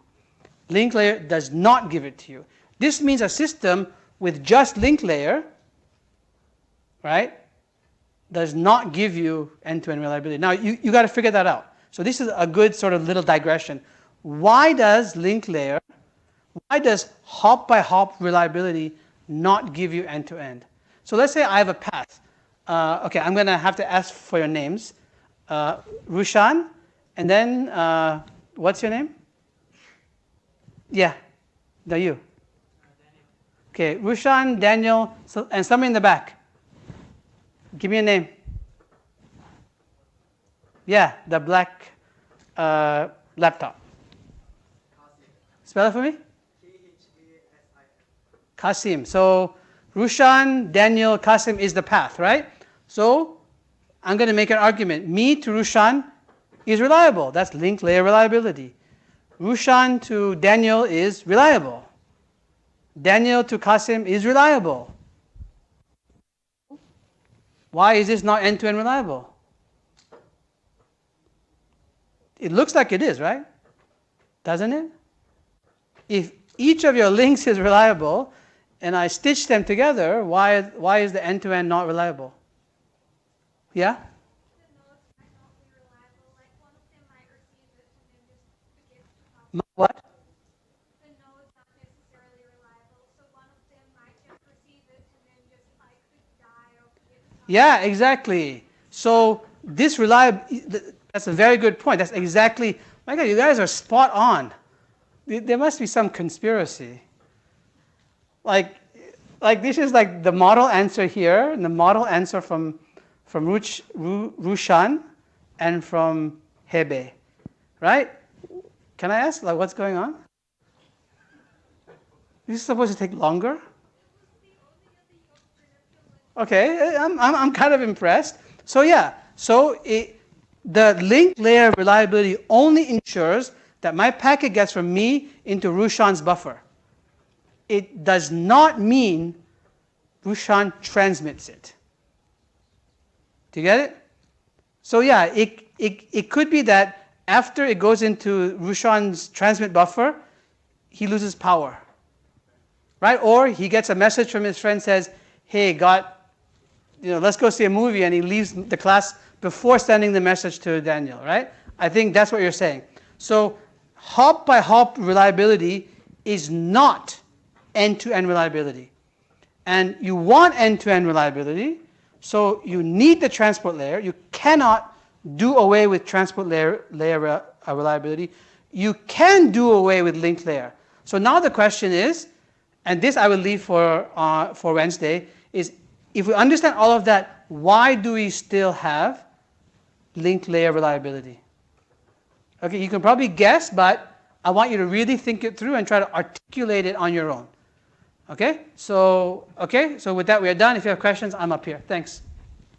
Link layer does not give it to you. This means a system with just link layer, right, does not give you end-to-end reliability. Now, you got to figure that out. So this is a good sort of little digression. Why does link layer, why does hop-by-hop reliability not give you end-to-end? So let's say I have a path. Okay, I'm going to have to ask for your names. Rushan, and then what's your name? Yeah, you. Okay, Rushan, Daniel, and somebody in the back. Give me a name. Yeah, the black laptop. Spell it for me. Kasim. So Rushan, Daniel, Kasim is the path, right? So I'm going to make an argument. Me to Rushan is reliable. That's linked layer reliability. Rushan to Daniel is reliable. Daniel to Kasim is reliable. Why is this not end-to-end reliable? It looks like it is, right? Doesn't it? If each of your links is reliable and I stitch them together, why is the end-to-end not reliable? Yeah? The nodes might not be reliable. Like one of them might receive it and then just forget to pass. What? The nodes aren't necessarily reliable, so one of them might just receive it and then just like could die or forget to pass. Yeah, exactly. So this that's a very good point. That's exactly, my God, you guys are spot on. There must be some conspiracy. Like this is like the model answer here, and the model answer from Rushan and from Hebe, right? Can I ask, like, what's going on? This is supposed to take longer? Okay, I'm kind of impressed. So yeah, the link layer reliability only ensures that my packet gets from me into Rushan's buffer. It does not mean Rushan transmits it. Do you get it? So yeah, it could be that after it goes into Rushan's transmit buffer, he loses power. Right? Or he gets a message from his friend says, hey, let's go see a movie, and he leaves the class before sending the message to Daniel, right? I think that's what you're saying. So hop by hop reliability is not end-to-end reliability. And you want end-to-end reliability, so you need the transport layer. You cannot do away with transport layer reliability. You can do away with linked layer. So now the question is, and this I will leave for Wednesday, is if we understand all of that, why do we still have linked layer reliability? Okay, you can probably guess, but I want you to really think it through and try to articulate it on your own. Okay, so with that we are done. If you have questions, I'm up here. Thanks.